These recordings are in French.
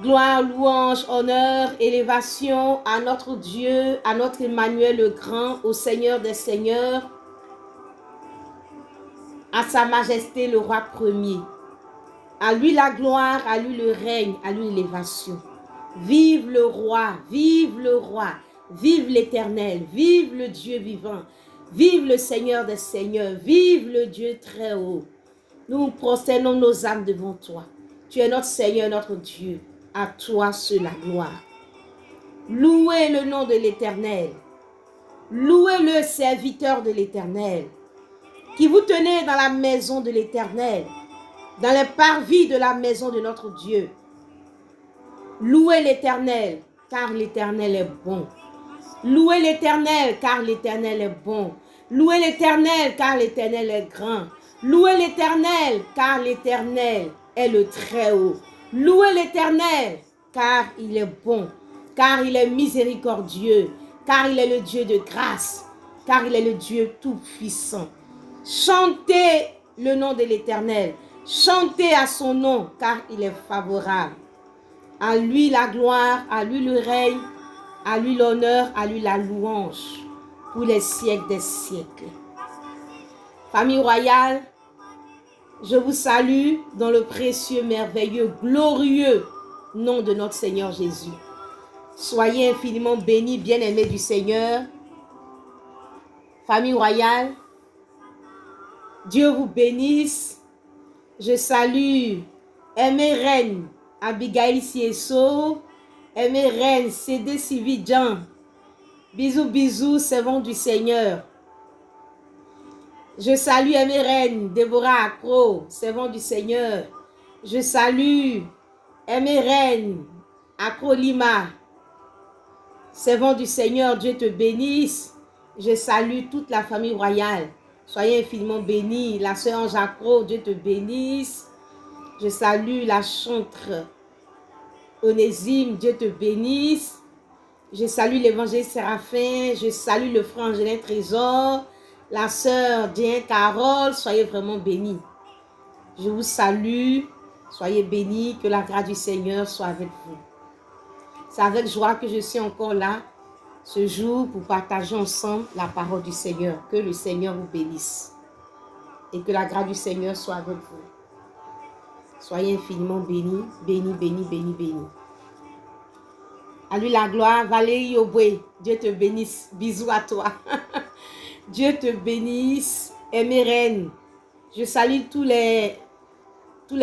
Gloire, louange, honneur, élévation à notre Dieu, à notre Emmanuel le Grand, au Seigneur des Seigneurs, à sa majesté le roi premier. À lui la gloire, à lui le règne, à lui l'élévation. Vive le roi, vive le roi, vive l'Éternel, vive le Dieu vivant, vive le Seigneur des Seigneurs, vive le Dieu très haut. Nous prosternons nos âmes devant toi. Tu es notre Seigneur, notre Dieu. À toi seul la gloire. Louez le nom de l'Éternel. Louez le serviteur de l'Éternel. Qui vous tenez dans la maison de l'Éternel, dans les parvis de la maison de notre Dieu. Louez l'Éternel, car l'Éternel est bon. Louez l'Éternel, car l'Éternel est bon. Louez l'Éternel, car l'Éternel est grand. Louez l'Éternel, car l'Éternel est le Très-Haut. Louez l'Éternel, car il est bon, car il est miséricordieux, car il est le Dieu de grâce, car il est le Dieu tout-puissant. Chantez le nom de l'Éternel, chantez à son nom, car il est favorable. À lui la gloire, à lui le règne, à lui l'honneur, à lui la louange, pour les siècles des siècles. Famille royale, je vous salue dans le précieux, merveilleux, glorieux nom de notre Seigneur Jésus. Soyez infiniment bénis, bien-aimés du Seigneur. Famille royale, Dieu vous bénisse. Je salue Aimée Reine, Abigail Sieso, Aimée Reine, Cédé Sividjan. Bisous, bisous, servants du Seigneur. Je salue Aimée Reine, Déborah Accro, servant du Seigneur. Je salue Aimée Reine, Accro Lima, servant du Seigneur. Dieu te bénisse. Je salue toute la famille royale. Soyez infiniment bénis. La sœur Ange Accro, Dieu te bénisse. Je salue la chantre Onésime, Dieu te bénisse. Je salue l'évangile Séraphin. Je salue le frère Angelin Trésor. La sœur Diane Carole, soyez vraiment bénis. Je vous salue, soyez bénis, que la grâce du Seigneur soit avec vous. C'est avec joie que je suis encore là, ce jour, pour partager ensemble la parole du Seigneur. Que le Seigneur vous bénisse et que la grâce du Seigneur soit avec vous. Soyez infiniment bénis, bénis, bénis, bénis, bénis. À lui la gloire, Valérie Auboué, Dieu te bénisse. Bisous à toi. Dieu te bénisse, Aimée Reine. Je salue tous les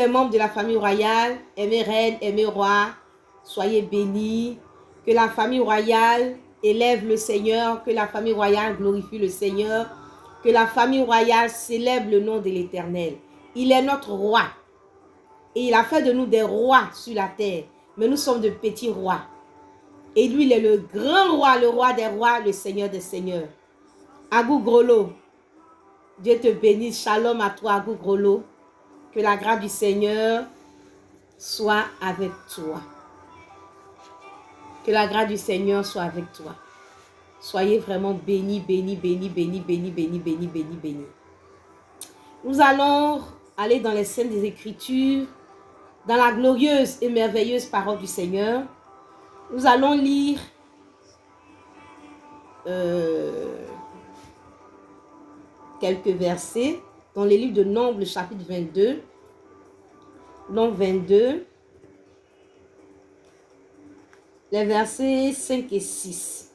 membres de la famille royale. Aimée Reine, Aimée Roi, soyez bénis. Que la famille royale élève le Seigneur. Que la famille royale glorifie le Seigneur. Que la famille royale célèbre le nom de l'Éternel. Il est notre roi. Et il a fait de nous des rois sur la terre. Mais nous sommes de petits rois. Et lui, il est le grand roi, le roi des rois, le Seigneur des seigneurs. Agou Grolo, Dieu te bénisse. Shalom à toi, Agou Grolo. Que la grâce du Seigneur soit avec toi. Que la grâce du Seigneur soit avec toi. Soyez vraiment bénis, bénis, bénis, bénis, bénis, bénis, bénis, bénis, bénis. Nous allons aller dans les scènes des Écritures, dans la glorieuse et merveilleuse parole du Seigneur. Nous allons lire quelques versets dans les livres de Nombre, chapitre 22. Nombre 22, les versets 5 et 6.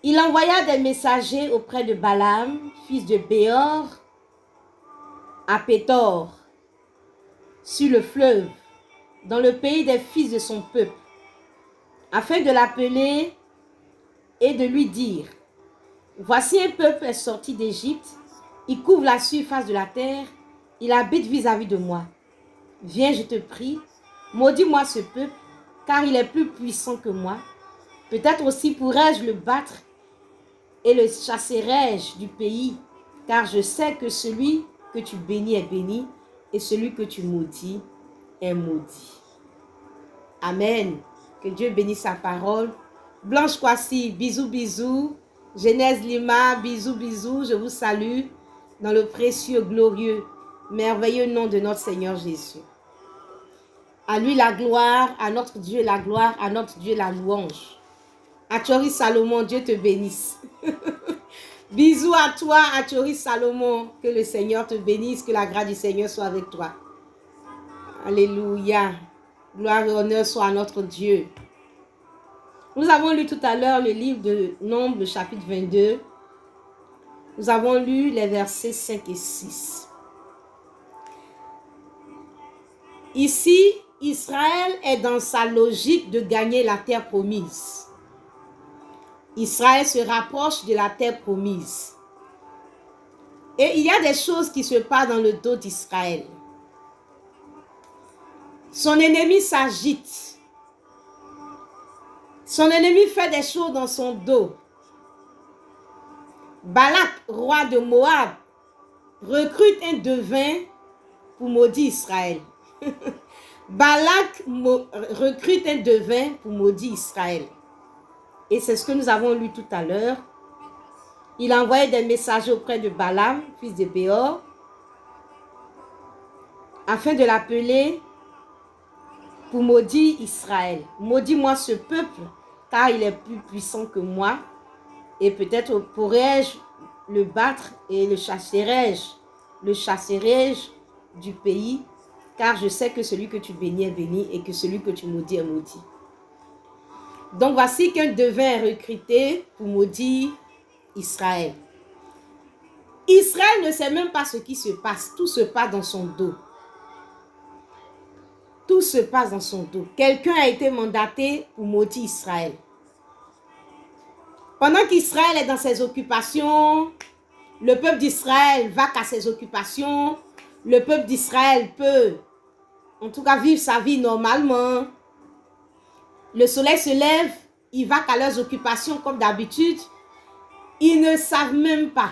Il envoya des messagers auprès de Balaam, fils de Béor, à Pétor, sur le fleuve, dans le pays des fils de son peuple, afin de l'appeler et de lui dire: voici un peuple est sorti d'Égypte, il couvre la surface de la terre, il habite vis-à-vis de moi. Viens, je te prie, maudis-moi ce peuple, car il est plus puissant que moi. Peut-être aussi pourrais-je le battre et le chasserai-je du pays, car je sais que celui que tu bénis est béni, et celui que tu maudis est maudit. Amen. Que Dieu bénisse sa parole. Blanche Kwasi, bisous, bisous. Genèse Lima, bisous, bisous. Je vous salue dans le précieux, glorieux, merveilleux nom de notre Seigneur Jésus. À lui la gloire, à notre Dieu la gloire, à notre Dieu la louange. Achori Salomon, Dieu te bénisse. Bisous à toi, Achori Salomon. Que le Seigneur te bénisse, que la grâce du Seigneur soit avec toi. Alléluia. Gloire et honneur soit à notre Dieu. Nous avons lu tout à l'heure le livre de Nombres, le chapitre 22. Nous avons lu les versets 5 et 6. Ici, Israël est dans sa logique de gagner la terre promise. Israël se rapproche de la terre promise. Et il y a des choses qui se passent dans le dos d'Israël. Son ennemi s'agite. Son ennemi fait des choses dans son dos. Balak, roi de Moab, recrute un devin pour maudire Israël. Balak recrute un devin pour maudire Israël. Et c'est ce que nous avons lu tout à l'heure. Il a envoyé des messagers auprès de Balaam, fils de Béor, afin de l'appeler pour maudire Israël. Maudis-moi ce peuple, car il est plus puissant que moi. Et peut-être pourrais-je le battre et le chasserai-je du pays, car je sais que celui que tu bénis est béni et que celui que tu maudis est maudit. Donc voici qu'un devin est recruté pour maudire Israël. Israël ne sait même pas ce qui se passe. Tout se passe dans son dos. Tout se passe dans son dos. Quelqu'un a été mandaté pour maudire Israël. Pendant qu'Israël est dans ses occupations, le peuple d'Israël va qu'à ses occupations. Le peuple d'Israël peut, en tout cas, vivre sa vie normalement. Le soleil se lève, il va qu'à leurs occupations comme d'habitude. Ils ne savent même pas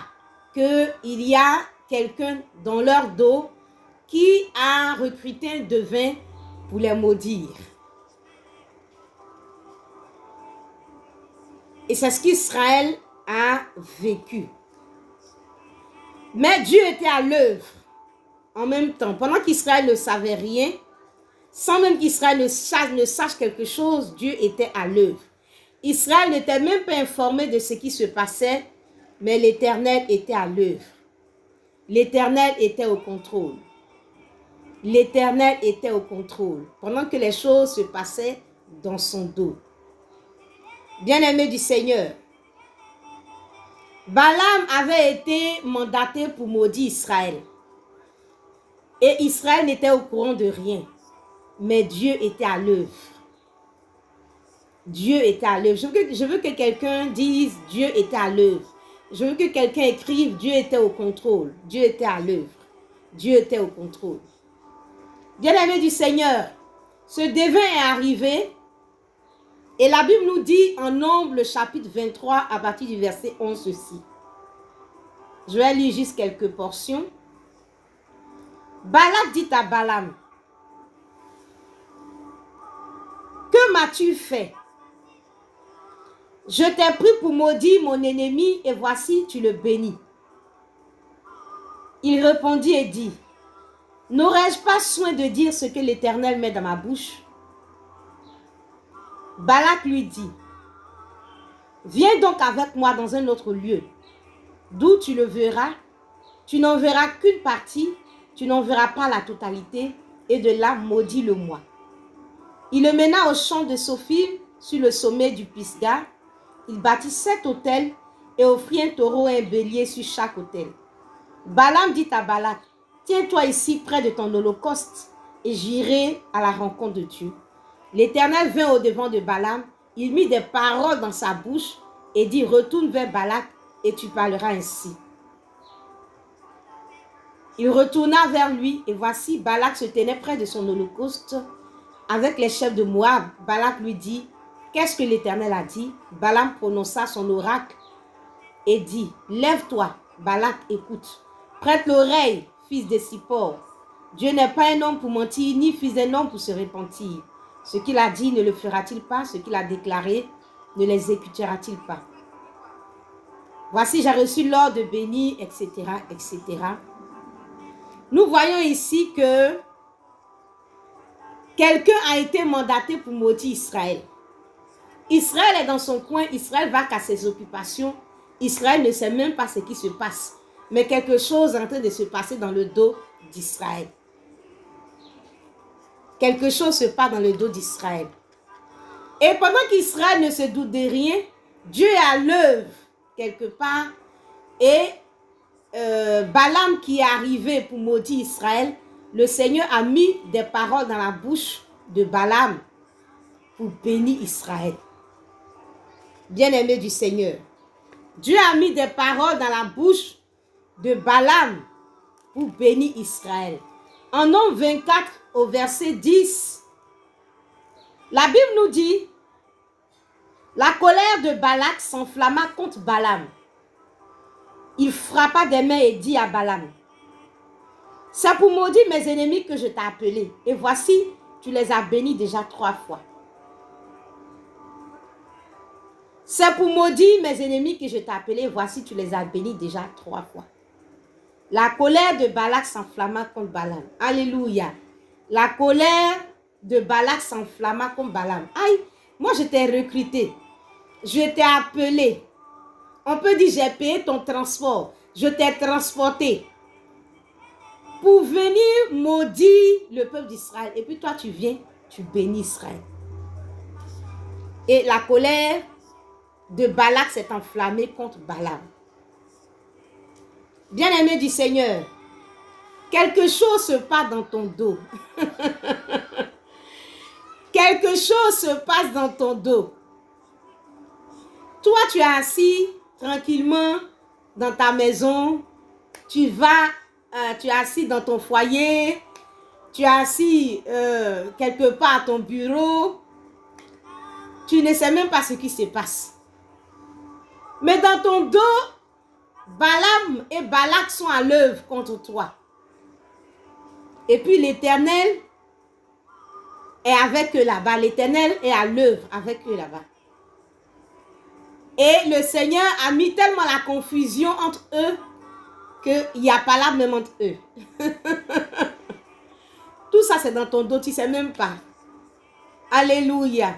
qu'il y a quelqu'un dans leur dos qui a recruté un devin pour les maudire. Et c'est ce qu'Israël a vécu. Mais Dieu était à l'œuvre en même temps. Pendant qu'Israël ne savait rien, sans même qu'Israël ne sache quelque chose, Dieu était à l'œuvre. Israël n'était même pas informé de ce qui se passait, mais l'Éternel était à l'œuvre. L'Éternel était au contrôle. L'Éternel était au contrôle pendant que les choses se passaient dans son dos. Bien-aimé du Seigneur, Balaam avait été mandaté pour maudire Israël. Et Israël n'était au courant de rien. Mais Dieu était à l'œuvre. Dieu était à l'œuvre. Je veux que quelqu'un dise Dieu était à l'œuvre. Je veux que quelqu'un écrive Dieu était au contrôle. Dieu était à l'œuvre. Dieu était au contrôle. Bien-aimé du Seigneur, ce devin est arrivé. Et la Bible nous dit en Nombres, le chapitre 23, à partir du verset 11, ceci. Je vais lire juste quelques portions. Balak dit à Balaam, que m'as-tu fait? Je t'ai pris pour maudire mon ennemi et voici, tu le bénis. Il répondit et dit, n'aurais-je pas soin de dire ce que l'Éternel met dans ma bouche? Balak lui dit, viens donc avec moi dans un autre lieu, d'où tu le verras, tu n'en verras qu'une partie, tu n'en verras pas la totalité, et de là maudis-le-moi. Il le mena au champ de Sophim, sur le sommet du Pisga. Il bâtit 7 autels et offrit un taureau et un bélier sur chaque autel. Balaam dit à Balak, tiens-toi ici près de ton holocauste, et j'irai à la rencontre de Dieu. L'Éternel vint au-devant de Balaam, il mit des paroles dans sa bouche et dit, retourne vers Balak et tu parleras ainsi. Il retourna vers lui et voici, Balak se tenait près de son holocauste avec les chefs de Moab. Balak lui dit, qu'est-ce que l'Éternel a dit? Balaam prononça son oracle et dit, lève-toi, Balak, écoute. Prête l'oreille, fils de Sippor. Dieu n'est pas un homme pour mentir, ni fils d'un homme pour se repentir. Ce qu'il a dit ne le fera-t-il pas? Ce qu'il a déclaré ne l'exécutera-t-il pas? Voici, j'ai reçu l'ordre de bénir, etc., etc. Nous voyons ici que Quelqu'un a été mandaté pour maudire Israël. Israël est dans son coin, Israël va qu'à ses occupations. Israël ne sait même pas ce qui se passe. Mais quelque chose est en train de se passer dans le dos d'Israël. Quelque chose se passe dans le dos d'Israël. Et pendant qu'Israël ne se doute de rien, Dieu est à l'œuvre quelque part. Et Balaam qui est arrivé pour maudire Israël, le Seigneur a mis des paroles dans la bouche de Balaam pour bénir Israël. Bien-aimé du Seigneur, Dieu a mis des paroles dans la bouche de Balaam pour bénir Israël. En Nombre 24 au verset 10, la Bible nous dit, la colère de Balak s'enflamma contre Balaam. Il frappa des mains et dit à Balaam, c'est pour maudire mes ennemis que je t'ai appelé. Et voici, tu les as bénis déjà 3 fois. C'est pour maudire mes ennemis que je t'ai appelé. Voici, tu les as bénis déjà 3 fois. La colère de Balak s'enflamma contre Balaam. Alléluia. La colère de Balak s'enflamma contre Balaam. Aïe, moi je t'ai recruté. Je t'ai appelé. On peut dire, j'ai payé ton transport. Je t'ai transporté pour venir maudire le peuple d'Israël. Et puis toi, tu viens, tu bénis Israël. Et la colère de Balak s'est enflammée contre Balaam. Bien-aimé du Seigneur, quelque chose se passe dans ton dos. Quelque chose se passe dans ton dos. Toi, tu es assis tranquillement dans ta maison. Tu es assis dans ton foyer. Tu es assis quelque part à ton bureau. Tu ne sais même pas ce qui se passe. Mais dans ton dos, Balaam et Balak sont à l'œuvre contre toi. Et puis l'Éternel est avec eux là-bas. L'Éternel est à l'œuvre avec eux là-bas. Et le Seigneur a mis tellement la confusion entre eux qu'il n'y a pas là même entre eux. Tout ça c'est dans ton dos, tu ne sais même pas. Alléluia.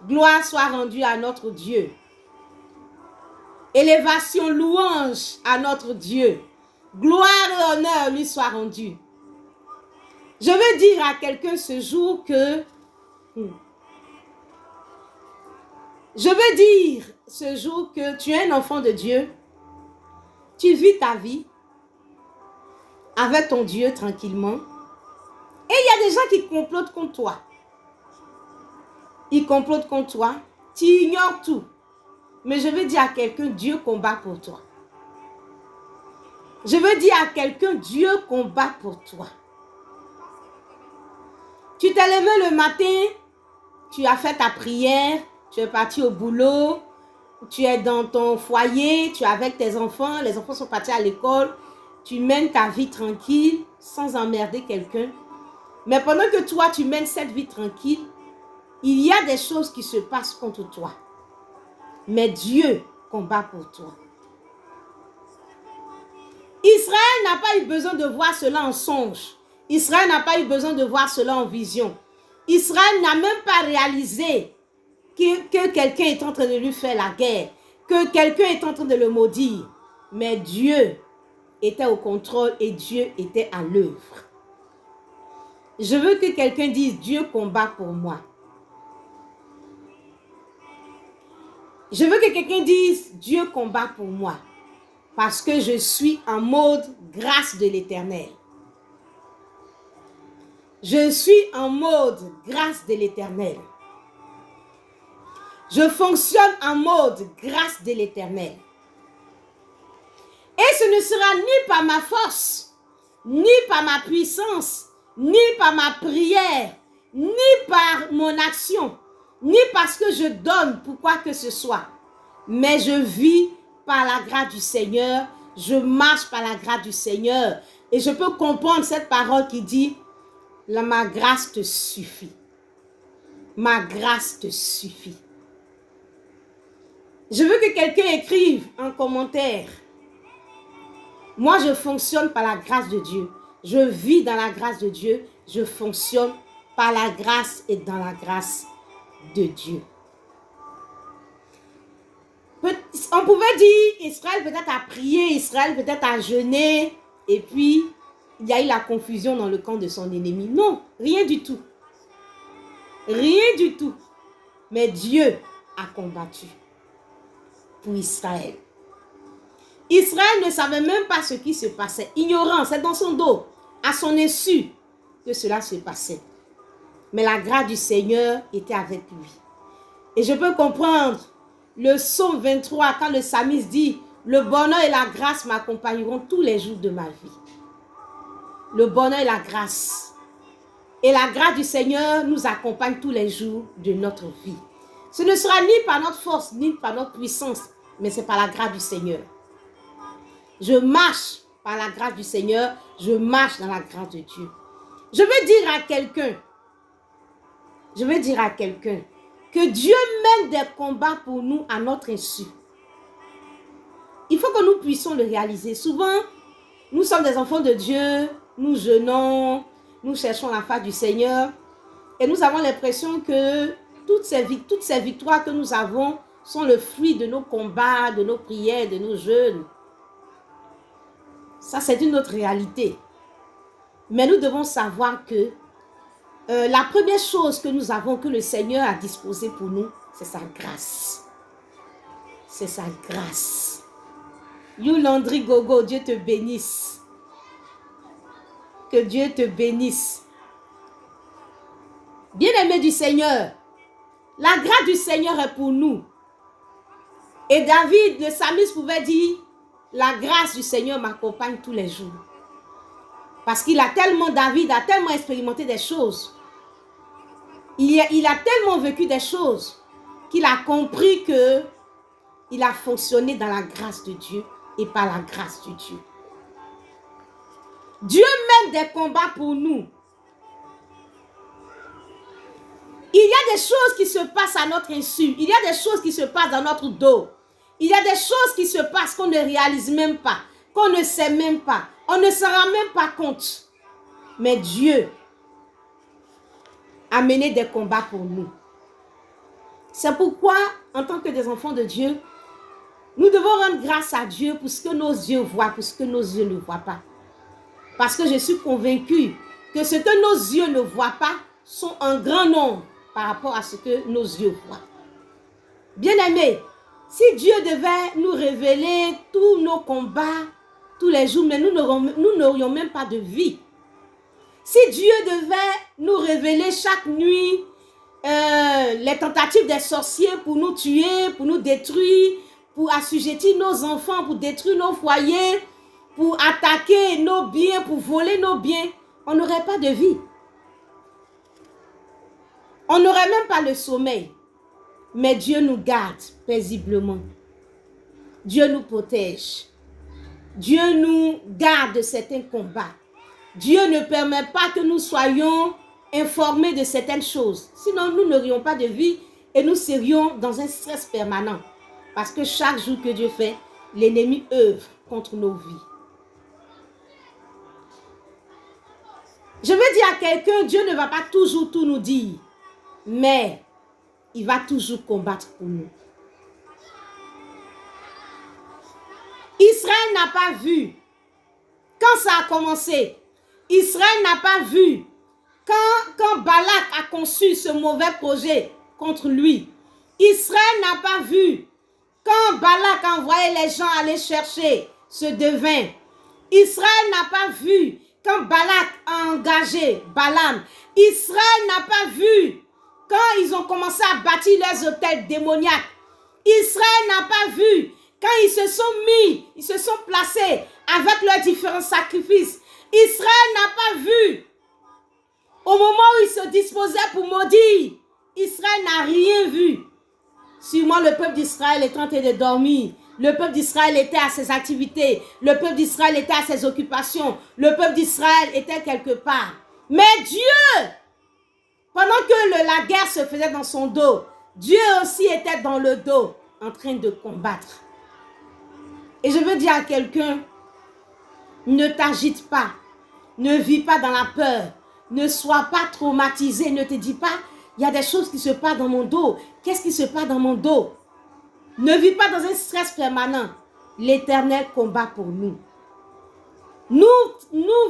Gloire soit rendue à notre Dieu. Élévation, louange à notre Dieu. Gloire et honneur lui soit rendu. Je veux dire à quelqu'un ce jour que... Je veux dire ce jour que tu es un enfant de Dieu. Tu vis ta vie avec ton Dieu tranquillement. Et il y a des gens qui complotent contre toi. Ils complotent contre toi. Tu ignores tout. Mais je veux dire à quelqu'un, Dieu combat pour toi. Je veux dire à quelqu'un, Dieu combat pour toi. Tu t'es levé le matin, tu as fait ta prière, tu es parti au boulot, tu es dans ton foyer, tu es avec tes enfants, les enfants sont partis à l'école, tu mènes ta vie tranquille, sans emmerder quelqu'un. Mais pendant que toi, tu mènes cette vie tranquille, il y a des choses qui se passent contre toi. Mais Dieu combat pour toi. Israël n'a pas eu besoin de voir cela en songe. Israël n'a pas eu besoin de voir cela en vision. Israël n'a même pas réalisé que quelqu'un est en train de lui faire la guerre, que quelqu'un est en train de le maudire. Mais Dieu était au contrôle et Dieu était à l'œuvre. Je veux que quelqu'un dise, Dieu combat pour moi. Je veux que quelqu'un dise, Dieu combat pour moi. Parce que je suis en mode grâce de l'Éternel. Je suis en mode grâce de l'Éternel. Je fonctionne en mode grâce de l'Éternel. Et ce ne sera ni par ma force, ni par ma puissance, ni par ma prière, ni par mon action, ni parce que je donne pour quoi que ce soit. Mais je vis par la grâce du Seigneur, je marche par la grâce du Seigneur. Et je peux comprendre cette parole qui dit, ma grâce te suffit. Ma grâce te suffit. Je veux que quelqu'un écrive en commentaire. Moi, je fonctionne par la grâce de Dieu. Je vis dans la grâce de Dieu. Je fonctionne par par la grâce et dans la grâce de Dieu. On pouvait dire, Israël peut-être a prié, Israël peut-être a jeûné, et puis il y a eu la confusion dans le camp de son ennemi. Non, rien du tout. Rien du tout. Mais Dieu a combattu pour Israël. Israël ne savait même pas ce qui se passait. Ignorant, c'est dans son dos, à son insu, que cela se passait. Mais la grâce du Seigneur était avec lui. Et je peux comprendre le psaume 23, quand le psalmiste dit « Le bonheur et la grâce m'accompagneront tous les jours de ma vie. » Le bonheur et la grâce. Et la grâce du Seigneur nous accompagne tous les jours de notre vie. Ce ne sera ni par notre force, ni par notre puissance, mais c'est par la grâce du Seigneur. Je marche par la grâce du Seigneur, je marche dans la grâce de Dieu. Je veux dire à quelqu'un, que Dieu mène des combats pour nous à notre insu. Il faut que nous puissions le réaliser. Souvent, nous sommes des enfants de Dieu, nous jeûnons, nous cherchons la face du Seigneur et nous avons l'impression que toutes ces victoires que nous avons sont le fruit de nos combats, de nos prières, de nos jeûnes. Ça, c'est une autre réalité. Mais nous devons savoir que la première chose que nous avons, que le Seigneur a disposée pour nous, c'est sa grâce. C'est sa grâce. You Landry Gogo, Dieu te bénisse. Que Dieu te bénisse. Bien-aimé du Seigneur, la grâce du Seigneur est pour nous. Et David, le psalmiste, pouvait dire, la grâce du Seigneur m'accompagne tous les jours. Parce qu'il a tellement, David a tellement expérimenté des choses. Il a tellement vécu des choses qu'il a compris que il a fonctionné dans la grâce de Dieu et par la grâce de Dieu. Dieu mène des combats pour nous. Il y a des choses qui se passent à notre insu. Il y a des choses qui se passent dans notre dos. Il y a des choses qui se passent qu'on ne réalise même pas, qu'on ne sait même pas. On ne se rend même pas compte. Mais Dieu a mené des combats pour nous. C'est pourquoi, en tant que des enfants de Dieu, nous devons rendre grâce à Dieu pour ce que nos yeux voient, pour ce que nos yeux ne voient pas. Parce que je suis convaincue que ce que nos yeux ne voient pas sont un grand nombre par rapport à ce que nos yeux voient. Bien-aimés, si Dieu devait nous révéler tous nos combats, tous les jours, mais nous n'aurions même pas de vie. Si Dieu devait nous révéler chaque nuit les tentatives des sorciers pour nous tuer, pour nous détruire, pour assujettir nos enfants, pour détruire nos foyers, pour attaquer nos biens, pour voler nos biens, on n'aurait pas de vie. On n'aurait même pas le sommeil. Mais Dieu nous garde paisiblement. Dieu nous protège. Dieu nous garde de certains combats. Dieu ne permet pas que nous soyons informés de certaines choses. Sinon, nous n'aurions pas de vie et nous serions dans un stress permanent. Parce que chaque jour que Dieu fait, l'ennemi œuvre contre nos vies. Je veux dire à quelqu'un, Dieu ne va pas toujours tout nous dire. Mais il va toujours combattre pour nous. Israël n'a pas vu. Quand ça a commencé, Israël n'a pas vu. Quand Balak a conçu ce mauvais projet contre lui, Israël n'a pas vu. Quand Balak a envoyé les gens aller chercher ce devin, Israël n'a pas vu. Quand Balak a engagé Balaam, Israël n'a pas vu. Quand ils ont commencé à bâtir leurs hôtels démoniaques, Israël n'a pas vu. Quand ils se sont placés avec leurs différents sacrifices, Israël n'a pas vu. Au moment où ils se disposaient pour maudire, Israël n'a rien vu. Sûrement le peuple d'Israël est en train de dormir. Le peuple d'Israël était à ses activités. Le peuple d'Israël était à ses occupations. Le peuple d'Israël était quelque part. Mais Dieu, pendant que la guerre se faisait dans son dos, Dieu aussi était dans le dos, en train de combattre. Et je veux dire à quelqu'un, ne t'agite pas, ne vis pas dans la peur, Ne sois pas traumatisé. Ne te dis pas, il y a des choses qui se passent dans mon dos. Qu'est-ce qui se passe dans mon dos? Ne vis pas dans un stress permanent. L'Éternel combat pour nous. Nous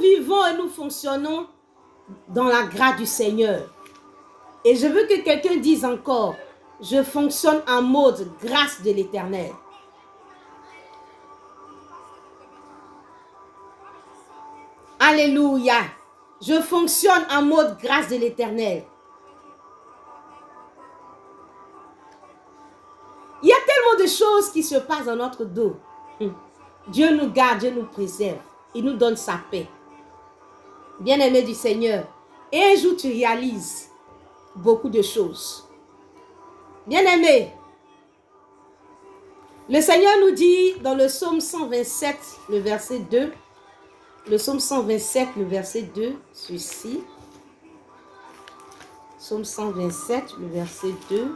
vivons et nous fonctionnons dans la grâce du Seigneur. Et je veux que quelqu'un dise encore, je fonctionne en mode grâce de l'Éternel. Alléluia. Je fonctionne en mode grâce de l'Éternel. Il y a tellement de choses qui se passent dans notre dos. Dieu nous garde, Dieu nous préserve. Il nous donne sa paix. Bien-aimé du Seigneur. Et un jour, tu réalises beaucoup de choses. Bien-aimé, le Seigneur nous dit dans le psaume 127, le verset 2, le psaume 127, le verset 2, celui-ci. Psaume 127, le verset 2.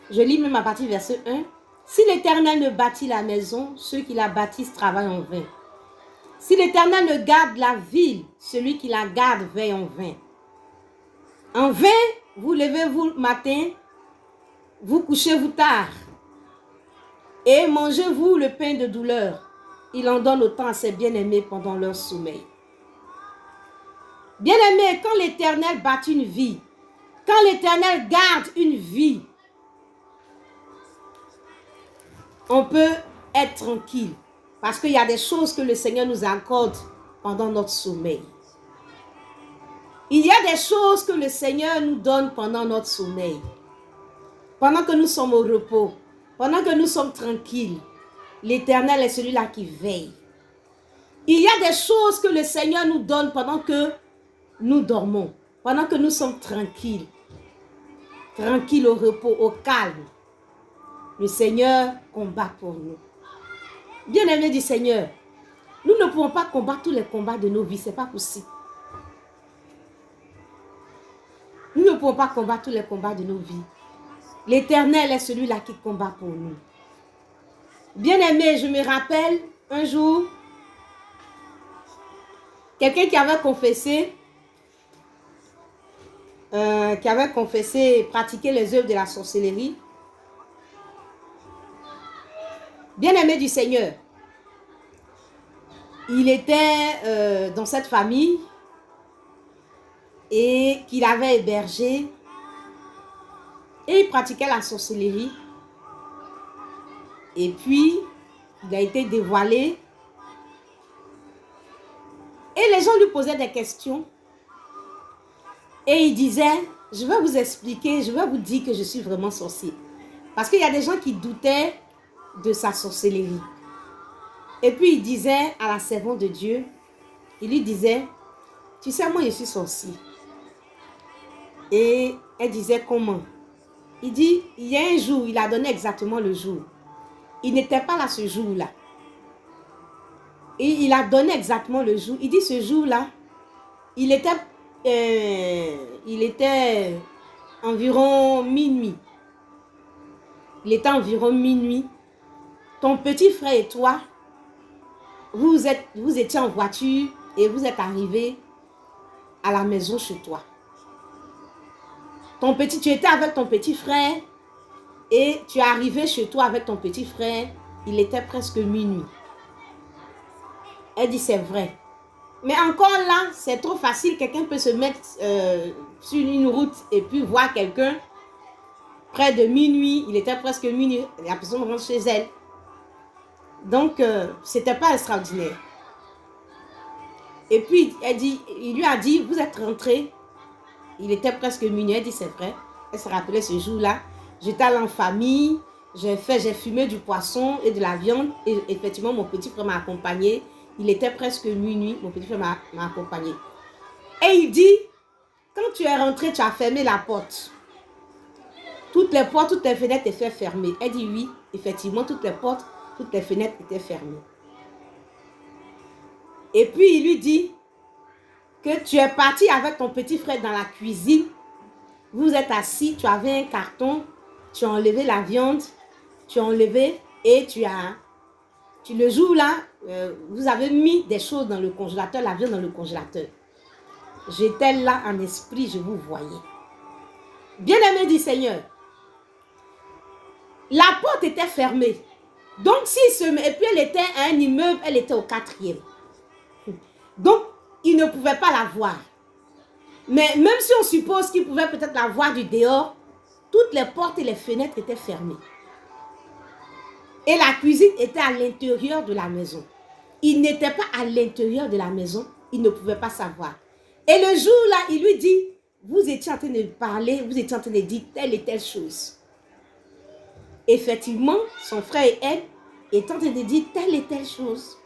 Je lis même à partir du verset 1. Si l'Éternel ne bâtit la maison, ceux qui la bâtissent travaillent en vain. Si l'Éternel ne garde la ville, celui qui la garde veille en vain. En vain, vous levez-vous le matin, vous couchez-vous tard, et mangez-vous le pain de douleur. Il en donne autant à ses bien-aimés pendant leur sommeil. Bien-aimés, quand l'Éternel bâtit une vie, quand l'Éternel garde une vie, on peut être tranquille. Parce qu'il y a des choses que le Seigneur nous accorde pendant notre sommeil. Il y a des choses que le Seigneur nous donne pendant notre sommeil. Pendant que nous sommes au repos. Pendant que nous sommes tranquilles. L'Éternel est celui-là qui veille. Il y a des choses que le Seigneur nous donne pendant que nous dormons. Pendant que nous sommes tranquilles. Tranquilles au repos, au calme. Le Seigneur combat pour nous. Bien-aimés du Seigneur, nous ne pouvons pas combattre tous les combats de nos vies. Ce n'est pas possible. Nous ne pouvons pas combattre tous les combats de nos vies. L'Éternel est celui-là qui combat pour nous. Bien-aimé, je me rappelle un jour, quelqu'un qui avait confessé et pratiqué les œuvres de la sorcellerie. Bien-aimé du Seigneur, il était dans cette famille et qu'il avait hébergé et il pratiquait la sorcellerie. Et puis, il a été dévoilé et les gens lui posaient des questions et il disait, je vais vous expliquer, je vais vous dire que je suis vraiment sorcier. Parce qu'il y a des gens qui doutaient de sa sorcellerie. Et puis il disait à la servante de Dieu, il lui disait, tu sais, moi je suis sorcier. Et elle disait, comment? Il dit, il y a un jour, il a donné exactement le jour. Il n'était pas là ce jour-là. Et il a donné exactement le jour. Il dit, ce jour-là, il était environ minuit. Il était environ minuit. Ton petit frère et toi, vous étiez en voiture et vous êtes arrivés à la maison chez toi. Tu étais avec ton petit frère et tu es arrivé chez toi avec ton petit frère. Il était presque minuit. Elle dit, c'est vrai. Mais encore là, c'est trop facile. Quelqu'un peut se mettre sur une route et puis voir quelqu'un près de minuit. Il était presque minuit. La personne rentre chez elle. Donc, c'était pas extraordinaire. Et puis, il lui a dit, vous êtes rentré. Il était presque minuit. Elle dit, c'est vrai. Elle se rappelait ce jour-là. J'étais allée en famille. J'ai fumé du poisson et de la viande. Et effectivement, mon petit frère m'a accompagné. Il était presque minuit. Mon petit frère m'a accompagné. Et il dit, quand tu es rentré, tu as fermé la porte. Toutes les portes, toutes les fenêtres étaient fermées. Elle dit, oui, effectivement, toutes les portes, toutes les fenêtres étaient fermées. Et puis, il lui dit que tu es parti avec ton petit frère dans la cuisine. Vous êtes assis, tu avais un carton, tu as enlevé la viande, tu as enlevé et le jour là, vous avez mis des choses dans le congélateur, la viande dans le congélateur. J'étais là en esprit, je vous voyais. Bien-aimé du Seigneur, la porte était fermée. Donc, et puis elle était à un immeuble, elle était au 4e. Donc, il ne pouvait pas la voir. Mais même si on suppose qu'il pouvait peut-être la voir du dehors, toutes les portes et les fenêtres étaient fermées. Et la cuisine était à l'intérieur de la maison. Il n'était pas à l'intérieur de la maison, il ne pouvait pas savoir. Et le jour-là, il lui dit, vous étiez en train de parler, vous étiez en train de dire telle et telle chose. Effectivement, son frère et elle étaient en train de dire telle et telle chose.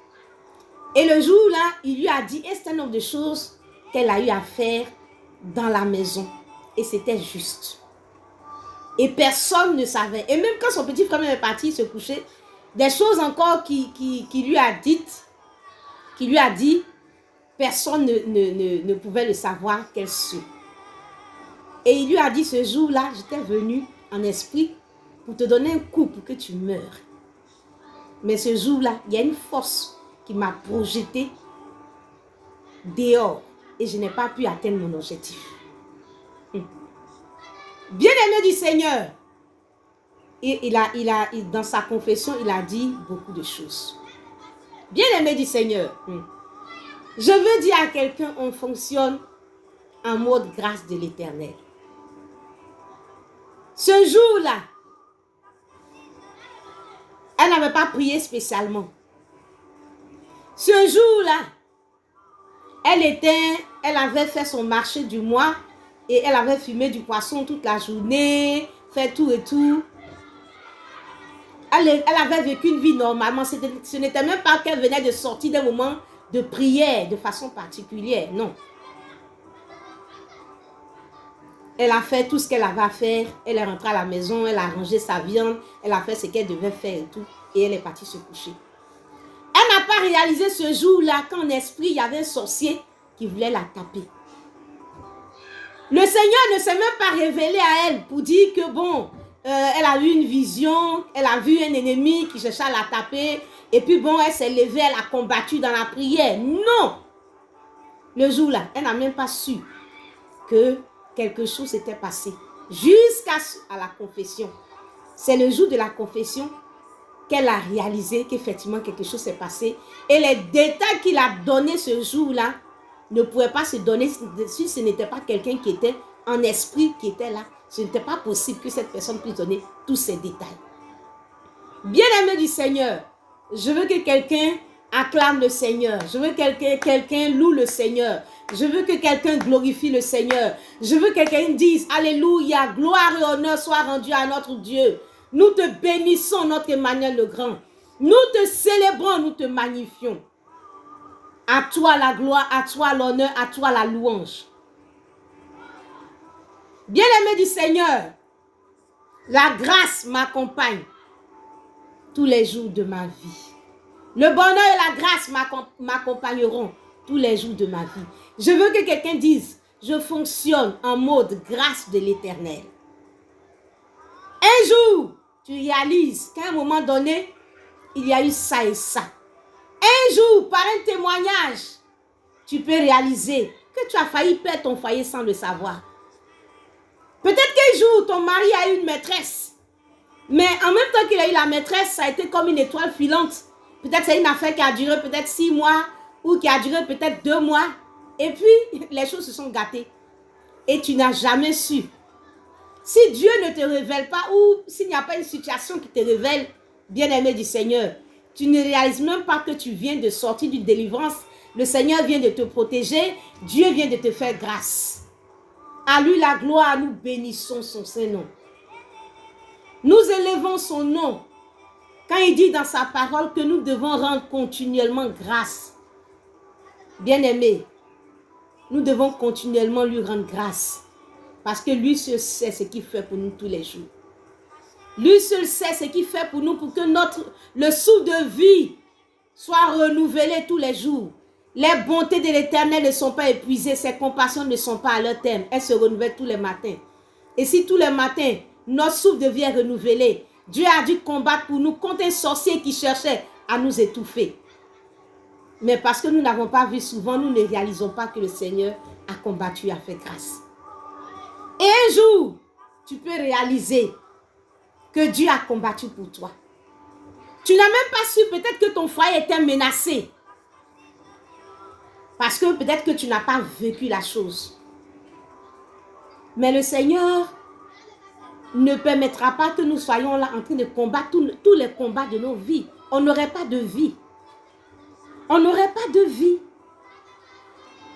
Et le jour-là, il lui a dit un certain nombre de choses qu'elle a eu à faire dans la maison. Et c'était juste. Et personne ne savait. Et même quand son petit frère est parti se coucher, des choses encore qui lui a dites, qui lui a dit, personne ne pouvait le savoir qu'elle sut. Et il lui a dit ce jour-là, j'étais venu en esprit pour te donner un coup pour que tu meurs. Mais ce jour-là, il y a une force qui m'a projeté dehors et je n'ai pas pu atteindre mon objectif. Bien-aimé du Seigneur, et dans sa confession, il a dit beaucoup de choses. Bien-aimé du Seigneur, je veux dire à quelqu'un, on fonctionne en mode grâce de l'Éternel. Ce jour-là, elle n'avait pas prié spécialement. Ce jour-là, elle avait fait son marché du mois et elle avait fumé du poisson toute la journée, fait tout et tout. Elle avait vécu une vie normalement. Ce n'était même pas qu'elle venait de sortir d'un moment de prière de façon particulière, non. Elle a fait tout ce qu'elle avait à faire. Elle est rentrée à la maison, elle a rangé sa viande, elle a fait ce qu'elle devait faire et tout. Et elle est partie se coucher. Elle n'a pas réalisé ce jour-là qu'en esprit, il y avait un sorcier qui voulait la taper. Le Seigneur ne s'est même pas révélé à elle pour dire que bon, elle a eu une vision, elle a vu un ennemi qui cherchait à la taper. Et puis bon, elle s'est levée, elle a combattu dans la prière. Non! Le jour-là, elle n'a même pas su que quelque chose s'était passé. Jusqu'à la confession. C'est le jour de la confession qu'elle a réalisé qu'effectivement quelque chose s'est passé. Et les détails qu'il a donnés ce jour-là ne pouvaient pas se donner si ce n'était pas quelqu'un qui était en esprit, qui était là. Ce n'était pas possible que cette personne puisse donner tous ces détails. Bien-aimé du Seigneur, je veux que quelqu'un acclame le Seigneur. Je veux que quelqu'un loue le Seigneur. Je veux que quelqu'un glorifie le Seigneur. Je veux que quelqu'un dise, alléluia, gloire et honneur soient rendus à notre Dieu. Nous te bénissons, notre Emmanuel le Grand. Nous te célébrons, nous te magnifions. À toi la gloire, à toi l'honneur, à toi la louange. Bien-aimé du Seigneur, la grâce m'accompagne tous les jours de ma vie. Le bonheur et la grâce m'accompagneront tous les jours de ma vie. Je veux que quelqu'un dise, je fonctionne en mode grâce de l'Éternel. Un jour, tu réalises qu'à un moment donné, il y a eu ça et ça. Un jour, par un témoignage, tu peux réaliser que tu as failli perdre ton foyer sans le savoir. Peut-être qu'un jour, ton mari a eu une maîtresse. Mais en même temps qu'il a eu la maîtresse, ça a été comme une étoile filante. Peut-être c'est une affaire qui a duré peut-être 6 mois ou qui a duré peut-être 2 mois. Et puis, les choses se sont gâtées. Et tu n'as jamais su. Si Dieu ne te révèle pas ou s'il n'y a pas une situation qui te révèle, bien-aimé du Seigneur, tu ne réalises même pas que tu viens de sortir d'une délivrance. Le Seigneur vient de te protéger. Dieu vient de te faire grâce. À lui la gloire, nous bénissons son Saint-Nom. Nous élevons son nom. Quand il dit dans sa parole que nous devons rendre continuellement grâce. Bien-aimé, nous devons continuellement lui rendre grâce. Parce que lui seul sait ce qu'il fait pour nous tous les jours. Lui seul sait ce qu'il fait pour nous pour que le souffle de vie soit renouvelé tous les jours. Les bontés de l'Éternel ne sont pas épuisées. Ses compassions ne sont pas à leur terme. Elles se renouvellent tous les matins. Et si tous les matins, notre souffle de vie est renouvelé, Dieu a dû combattre pour nous contre un sorcier qui cherchait à nous étouffer. Mais parce que nous n'avons pas vu souvent, nous ne réalisons pas que le Seigneur a combattu, a fait grâce. Et un jour, tu peux réaliser que Dieu a combattu pour toi. Tu n'as même pas su peut-être que ton foyer était menacé. Parce que peut-être que tu n'as pas vécu la chose. Mais le Seigneur ne permettra pas que nous soyons là en train de combattre tous les combats de nos vies. On n'aurait pas de vie. On n'aurait pas de vie.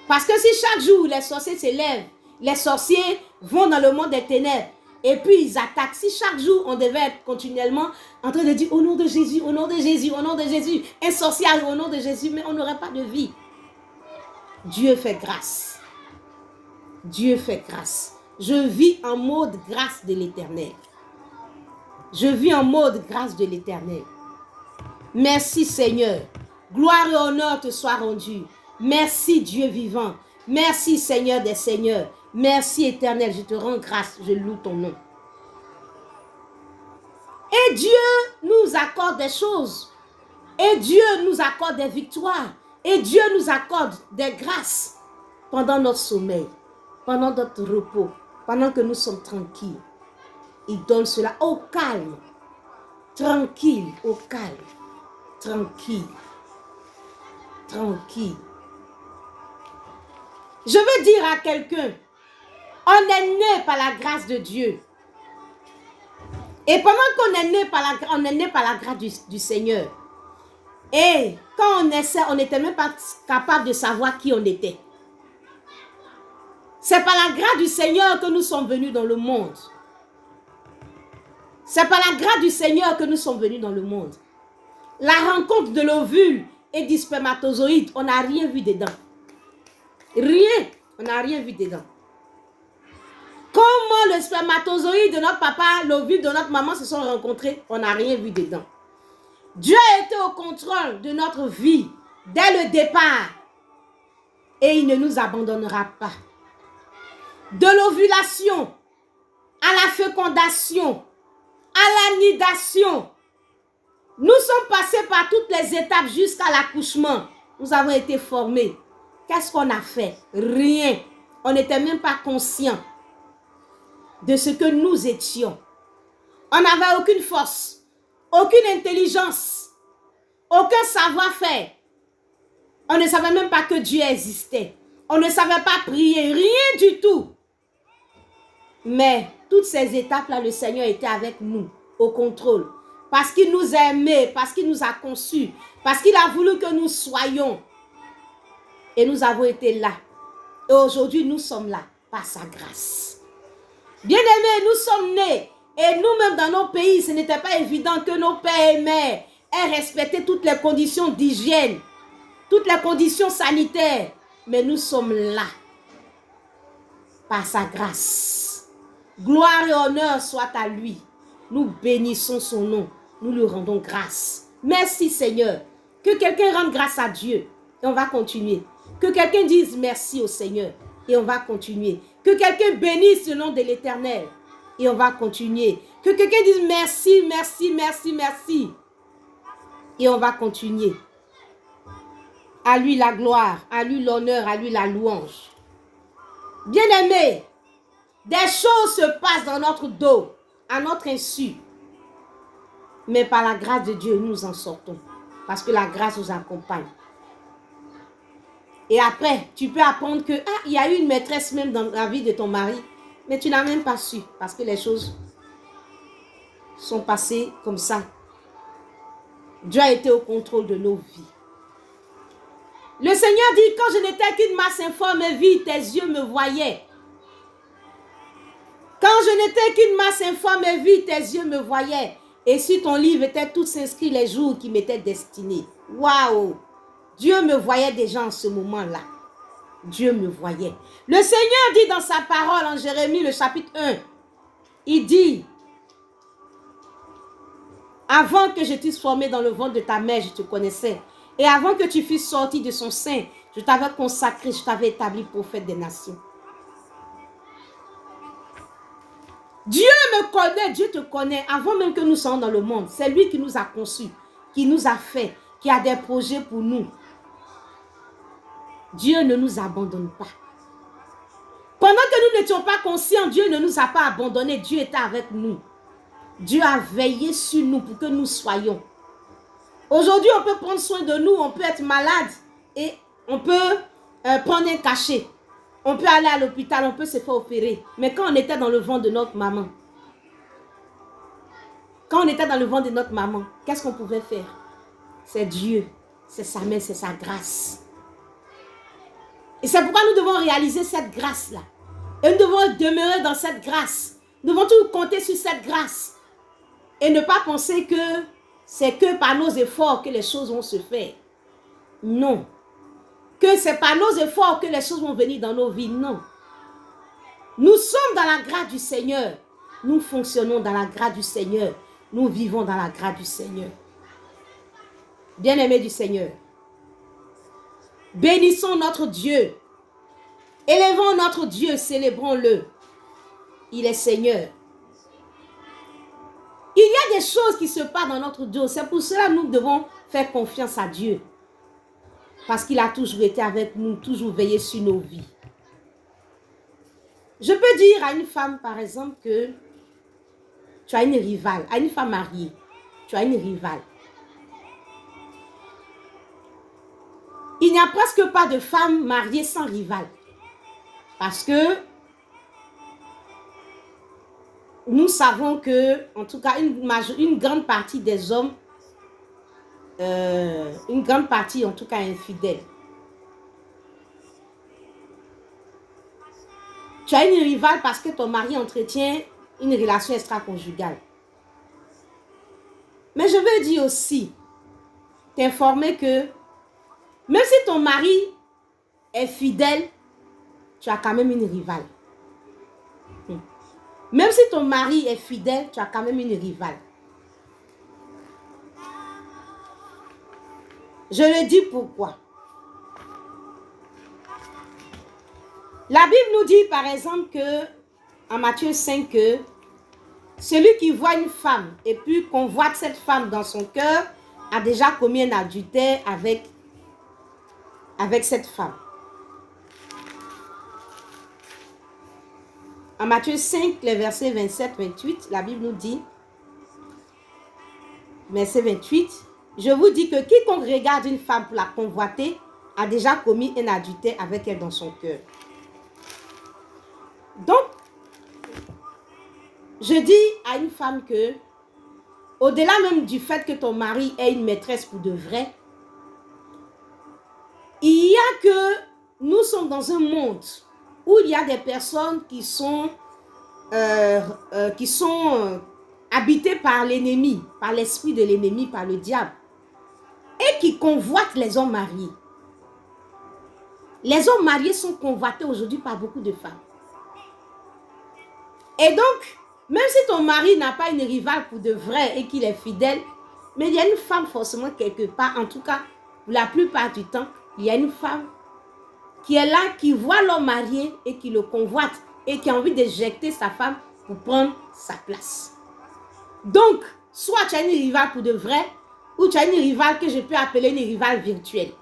Parce que si chaque jour les sorciers s'élèvent, les sorciers vont dans le monde des ténèbres et puis ils attaquent. Si chaque jour on devait être continuellement en train de dire au nom de Jésus, au nom de Jésus, au nom de Jésus, un sorcier au nom de Jésus, mais on n'aurait pas de vie. Dieu fait grâce. Dieu fait grâce. Je vis en mode grâce de l'Éternel. Je vis en mode grâce de l'Éternel. Merci Seigneur. Gloire et honneur te soient rendus. Merci Dieu vivant. Merci Seigneur des Seigneurs. Merci Éternel. Je te rends grâce. Je loue ton nom. Et Dieu nous accorde des choses. Et Dieu nous accorde des victoires. Et Dieu nous accorde des grâces pendant notre sommeil, pendant notre repos, pendant que nous sommes tranquilles. Il donne cela au calme. Tranquille, au calme. Tranquille. Tranquille. Je veux dire à quelqu'un, on est né par la grâce de Dieu. Et pendant qu'on est né par la grâce du Seigneur. Et quand on naissait, on n'était même pas capable de savoir qui on était. C'est par la grâce du Seigneur que nous sommes venus dans le monde. C'est par la grâce du Seigneur que nous sommes venus dans le monde. La rencontre de l'ovule et du spermatozoïde, on n'a rien vu dedans. Rien, on n'a rien vu dedans. Comment le spermatozoïde de notre papa, l'ovule de notre maman se sont rencontrés, on n'a rien vu dedans. Dieu a été au contrôle de notre vie dès le départ et il ne nous abandonnera pas. De l'ovulation à la fécondation, à l'anidation, nous sommes passés par toutes les étapes jusqu'à l'accouchement. Nous avons été formés. Qu'est-ce qu'on a fait? Rien. On n'était même pas conscient de ce que nous étions. On n'avait aucune force, aucune intelligence, aucun savoir-faire. On ne savait même pas que Dieu existait. On ne savait pas prier, rien du tout. Mais toutes ces étapes-là, le Seigneur était avec nous, au contrôle. Parce qu'il nous a aimés, parce qu'il nous a conçus, parce qu'il a voulu que nous soyons. Et nous avons été là. Et aujourd'hui, nous sommes là, par sa grâce. Bien-aimés, nous sommes nés. Et nous-mêmes, dans nos pays, ce n'était pas évident que nos pères et mères aient respecté toutes les conditions d'hygiène, toutes les conditions sanitaires. Mais nous sommes là, par sa grâce. Gloire et honneur soit à lui. Nous bénissons son nom. Nous lui rendons grâce. Merci Seigneur. Que quelqu'un rende grâce à Dieu. Et on va continuer. Que quelqu'un dise merci au Seigneur. Et on va continuer. Que quelqu'un bénisse le nom de l'Éternel. Et on va continuer. Que quelqu'un dise merci, merci, merci, merci. Et on va continuer. À lui la gloire, à lui l'honneur, à lui la louange. Bien-aimés, des choses se passent dans notre dos, à notre insu. Mais par la grâce de Dieu, nous en sortons. Parce que la grâce nous accompagne. Et après, tu peux apprendre que il y a eu une maîtresse même dans la vie de ton mari. Mais tu n'as même pas su. Parce que les choses sont passées comme ça. Dieu a été au contrôle de nos vies. Le Seigneur dit, quand je n'étais qu'une masse informe vie, tes yeux me voyaient. Quand je n'étais qu'une masse informe vie, tes yeux me voyaient. Et sur ton livre étaient tous inscrits les jours qui m'étaient destinés. Waouh! Dieu me voyait déjà en ce moment-là. Dieu me voyait. Le Seigneur dit dans sa parole en Jérémie, le chapitre 1, il dit, avant que je t'eusse formé dans le ventre de ta mère, je te connaissais. Et avant que tu fusses sorti de son sein, je t'avais consacré, je t'avais établi prophète des nations. Dieu me connaît, Dieu te connaît avant même que nous soyons dans le monde. C'est lui qui nous a conçus, qui nous a fait, qui a des projets pour nous. Dieu ne nous abandonne pas. Pendant que nous n'étions pas conscients, Dieu ne nous a pas abandonnés. Dieu était avec nous. Dieu a veillé sur nous pour que nous soyons. Aujourd'hui, on peut prendre soin de nous, on peut être malade et on peut prendre un cachet. On peut aller à l'hôpital, on peut se faire opérer. Mais quand on était dans le ventre de notre maman, qu'est-ce qu'on pouvait faire? C'est Dieu, c'est sa main, c'est sa grâce. Et c'est pourquoi nous devons réaliser cette grâce-là. Et nous devons demeurer dans cette grâce. Nous devons tout compter sur cette grâce. Et ne pas penser que c'est que par nos efforts que les choses vont se faire. Non. Que c'est par nos efforts que les choses vont venir dans nos vies. Non. Nous sommes dans la grâce du Seigneur. Nous fonctionnons dans la grâce du Seigneur. Nous vivons dans la grâce du Seigneur. Bien-aimés du Seigneur. Bénissons notre Dieu. Élevons notre Dieu, célébrons-le. Il est Seigneur. Il y a des choses qui se passent dans notre dos. C'est pour cela que nous devons faire confiance à Dieu. Parce qu'il a toujours été avec nous, toujours veillé sur nos vies. Je peux dire à une femme, par exemple, que tu as une rivale, à une femme mariée, tu as une rivale. Il n'y a presque pas de femme mariée sans rivale. Parce que nous savons que, en tout cas, une grande partie des hommes, une grande partie, en tout cas, infidèles. Tu as une rivale parce que ton mari entretient une relation extra-conjugale. Mais je veux dire aussi, t'informer que, même si ton mari est fidèle, tu as quand même une rivale. Même si ton mari est fidèle, tu as quand même une rivale. Je le dis pourquoi. La Bible nous dit par exemple que, en Matthieu 5, que celui qui voit une femme et puis convoite cette femme dans son cœur a déjà commis un adultère avec cette femme. En Matthieu 5, les versets 27-28, la Bible nous dit, verset 28, « Je vous dis que quiconque regarde une femme pour la convoiter a déjà commis un adultère avec elle dans son cœur. » Donc, je dis à une femme que, au-delà même du fait que ton mari ait une maîtresse pour de vrai, il y a que nous sommes dans un monde où il y a des personnes qui sont habitées par l'ennemi, par l'esprit de l'ennemi, par le diable, et qui convoitent les hommes mariés. Les hommes mariés sont convoités aujourd'hui par beaucoup de femmes. Et donc, même si ton mari n'a pas une rivale pour de vrai et qu'il est fidèle, mais il y a une femme forcément quelque part, en tout cas, la plupart du temps, il y a une femme qui est là, qui voit l'homme marié et qui le convoite et qui a envie d'éjecter sa femme pour prendre sa place. Donc, soit tu as une rivale pour de vrai, ou tu as une rivale que je peux appeler une rivale virtuelle.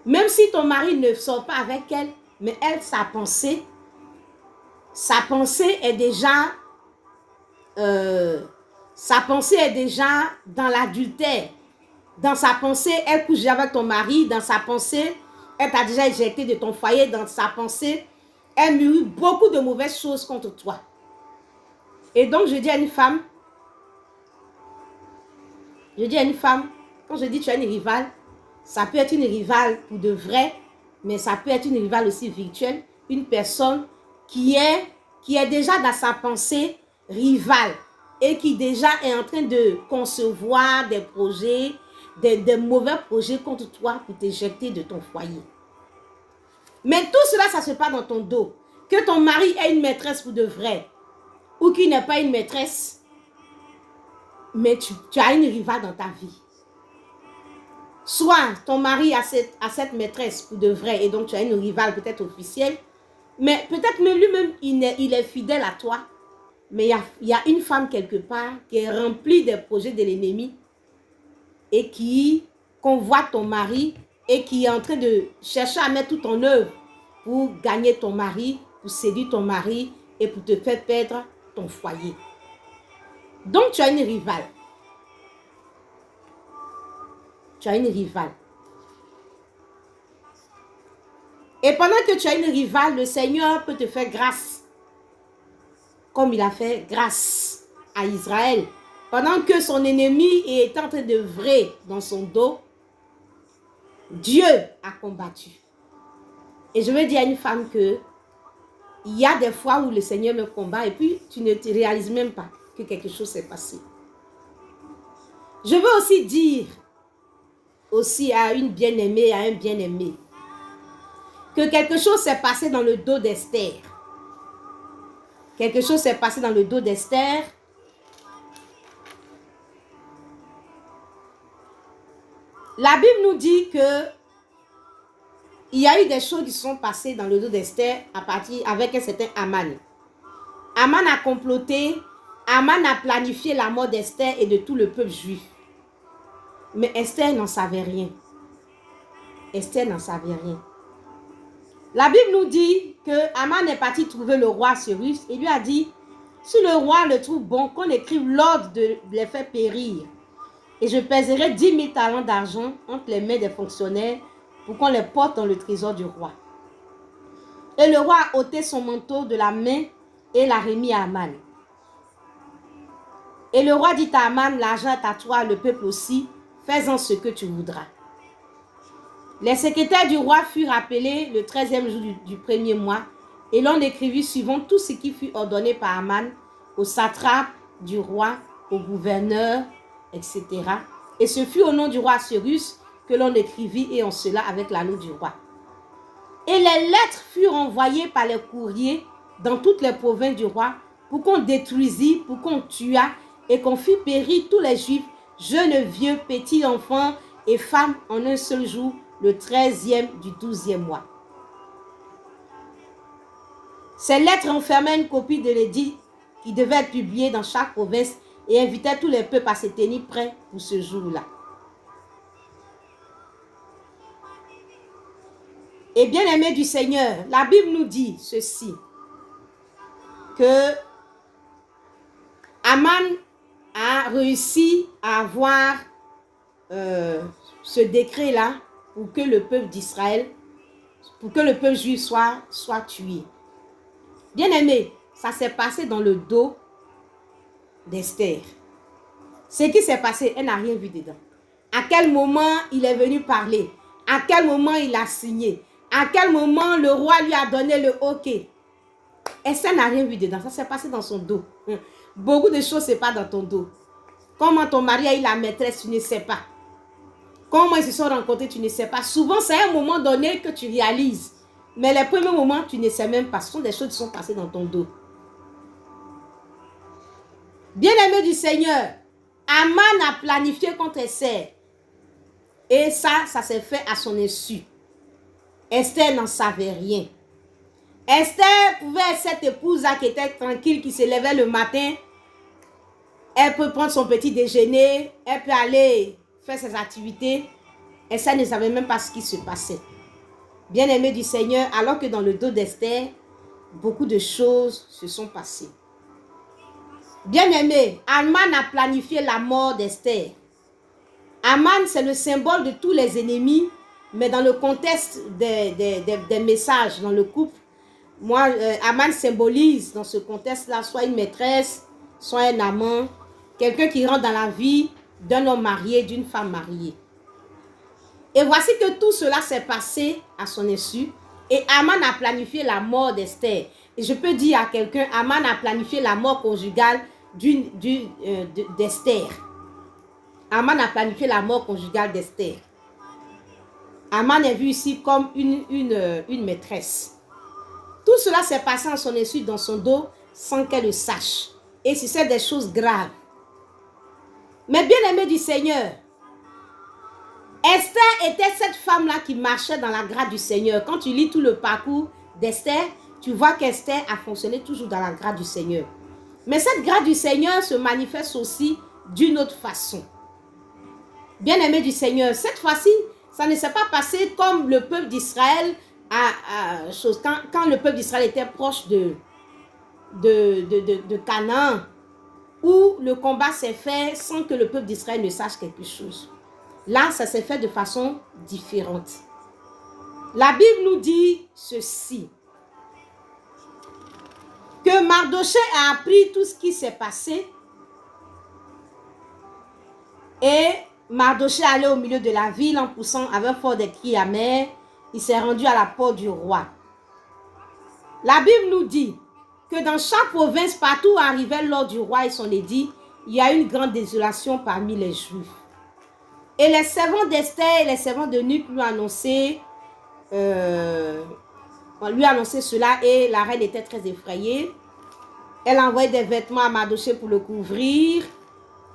Même si ton mari ne sort pas avec elle, mais elle, sa pensée est déjà dans l'adultère. Dans sa pensée, elle couche avec ton mari. Dans sa pensée, elle t'a déjà éjecté de ton foyer. Dans sa pensée, elle murmure beaucoup de mauvaises choses contre toi. Et donc, je dis à une femme, quand je dis tu as une rivale, ça peut être une rivale pour de vrai, mais ça peut être une rivale aussi virtuelle. Une personne qui est déjà dans sa pensée rivale et qui déjà est en train de concevoir des projets, des mauvais projets contre toi pour t'éjecter de ton foyer. Mais tout cela, ça se passe dans ton dos. Que ton mari ait une maîtresse pour de vrai ou qu'il n'ait pas une maîtresse, mais tu as une rivale dans ta vie. Soit ton mari a cette maîtresse pour de vrai et donc tu as une rivale peut-être officielle, mais peut-être même lui-même, il est fidèle à toi. Mais il y a une femme quelque part qui est remplie des projets de l'ennemi et qui convoite ton mari et qui est en train de chercher à mettre tout en œuvre pour gagner ton mari, pour séduire ton mari et pour te faire perdre ton foyer. Donc, tu as une rivale. Tu as une rivale. Et pendant que tu as une rivale, le Seigneur peut te faire grâce. Comme il a fait grâce à Israël. Pendant que son ennemi est en train de vrai dans son dos, Dieu a combattu. Et je veux dire à une femme que il y a des fois où le Seigneur me combat et puis tu ne te réalises même pas que quelque chose s'est passé. Je veux aussi dire à une bien-aimée, à un bien-aimé, que quelque chose s'est passé dans le dos d'Esther. Quelque chose s'est passé dans le dos d'Esther. La Bible nous dit que il y a eu des choses qui sont passées dans le dos d'Esther avec un certain Aman. Aman a comploté, Aman a planifié la mort d'Esther et de tout le peuple juif. Mais Esther n'en savait rien. Esther n'en savait rien. La Bible nous dit que Aman est parti trouver le roi Cyrus et lui a dit, si le roi le trouve bon, qu'on écrive l'ordre de les faire périr. Et je pèserai 10 000 talents d'argent entre les mains des fonctionnaires pour qu'on les porte dans le trésor du roi. Et le roi a ôté son manteau de la main et l'a remis à Aman. Et le roi dit à Aman, l'argent est à toi, le peuple aussi, fais-en ce que tu voudras. Les secrétaires du roi furent appelés le 13e jour du premier mois et l'on écrivit suivant tout ce qui fut ordonné par Aman, au satrape du roi, au gouverneur, etc. Et ce fut au nom du roi Cyrus que l'on écrivit et en cela avec l'anneau du roi. Et les lettres furent envoyées par les courriers dans toutes les provinces du roi pour qu'on détruisit, pour qu'on tuât et qu'on fit périr tous les juifs, jeunes, vieux, petits enfants et femmes en un seul jour, le 13e du 12e mois. Ces lettres enfermaient une copie de l'édit qui devait être publiée dans chaque province et invitaient tous les peuples à se tenir prêts pour ce jour-là. Et bien aimés du Seigneur, la Bible nous dit ceci, que Aman a réussi à avoir ce décret-là pour que le peuple d'Israël, pour que le peuple juif soit tué. Bien aimé, ça s'est passé dans le dos d'Esther. Ce qui s'est passé, elle n'a rien vu dedans. À quel moment il est venu parler? À quel moment il a signé? À quel moment le roi lui a donné le OK? Esther n'a rien vu dedans. Ça s'est passé dans son dos. Beaucoup de choses, ce n'est pas dans ton dos. Comment ton mari a eu la maîtresse, tu ne sais pas. Comment ils se sont rencontrés, tu ne sais pas. Souvent, c'est à un moment donné que tu réalises. Mais les premiers moments, tu ne sais même pas. Ce sont des choses qui sont passées dans ton dos. Bien-aimé du Seigneur, Aman a planifié contre Esther. Et ça s'est fait à son insu. Esther n'en savait rien. Esther pouvait être cette épouse-là qui était tranquille, qui se levait le matin. Elle peut prendre son petit déjeuner. Elle peut aller faire ses activités. Esther ne savait même pas ce qui se passait. Bien-aimé du Seigneur, alors que dans le dos d'Esther, beaucoup de choses se sont passées. Bien-aimé, Aman a planifié la mort d'Esther. Aman, c'est le symbole de tous les ennemis, mais dans le contexte des messages dans le couple, moi, Aman symbolise dans ce contexte-là soit une maîtresse, soit un amant, quelqu'un qui rentre dans la vie d'un homme marié, d'une femme mariée. Et voici que tout cela s'est passé à son insu. Et Aman a planifié la mort d'Esther. Et je peux dire à quelqu'un, Aman a planifié la mort conjugale d'Esther. Aman a planifié la mort conjugale d'Esther. Aman est vu ici comme une maîtresse. Tout cela s'est passé à son insu dans son dos sans qu'elle le sache. Et c'est des choses graves. Mais bien aimé du Seigneur, Esther était cette femme-là qui marchait dans la grâce du Seigneur. Quand tu lis tout le parcours d'Esther, tu vois qu'Esther a fonctionné toujours dans la grâce du Seigneur. Mais cette grâce du Seigneur se manifeste aussi d'une autre façon. Bien-aimé du Seigneur, cette fois-ci, Ça ne s'est pas passé comme le peuple d'Israël, quand le peuple d'Israël était proche de Canaan, où le combat s'est fait sans que le peuple d'Israël ne sache quelque chose. Là, ça s'est fait de façon différente. La Bible nous dit ceci, que Mardochée a appris tout ce qui s'est passé et Mardochée allait au milieu de la ville en poussant avec fort des cris amers. Il s'est rendu à la porte du roi. La Bible nous dit que dans chaque province, partout où arrivait l'ordre du roi et son édit, il y a une grande désolation parmi les Juifs. Et les servants d'Esther et les servants de Nuc lui annonçaient cela et la reine était très effrayée. Elle a envoyé des vêtements à Mardochée pour le couvrir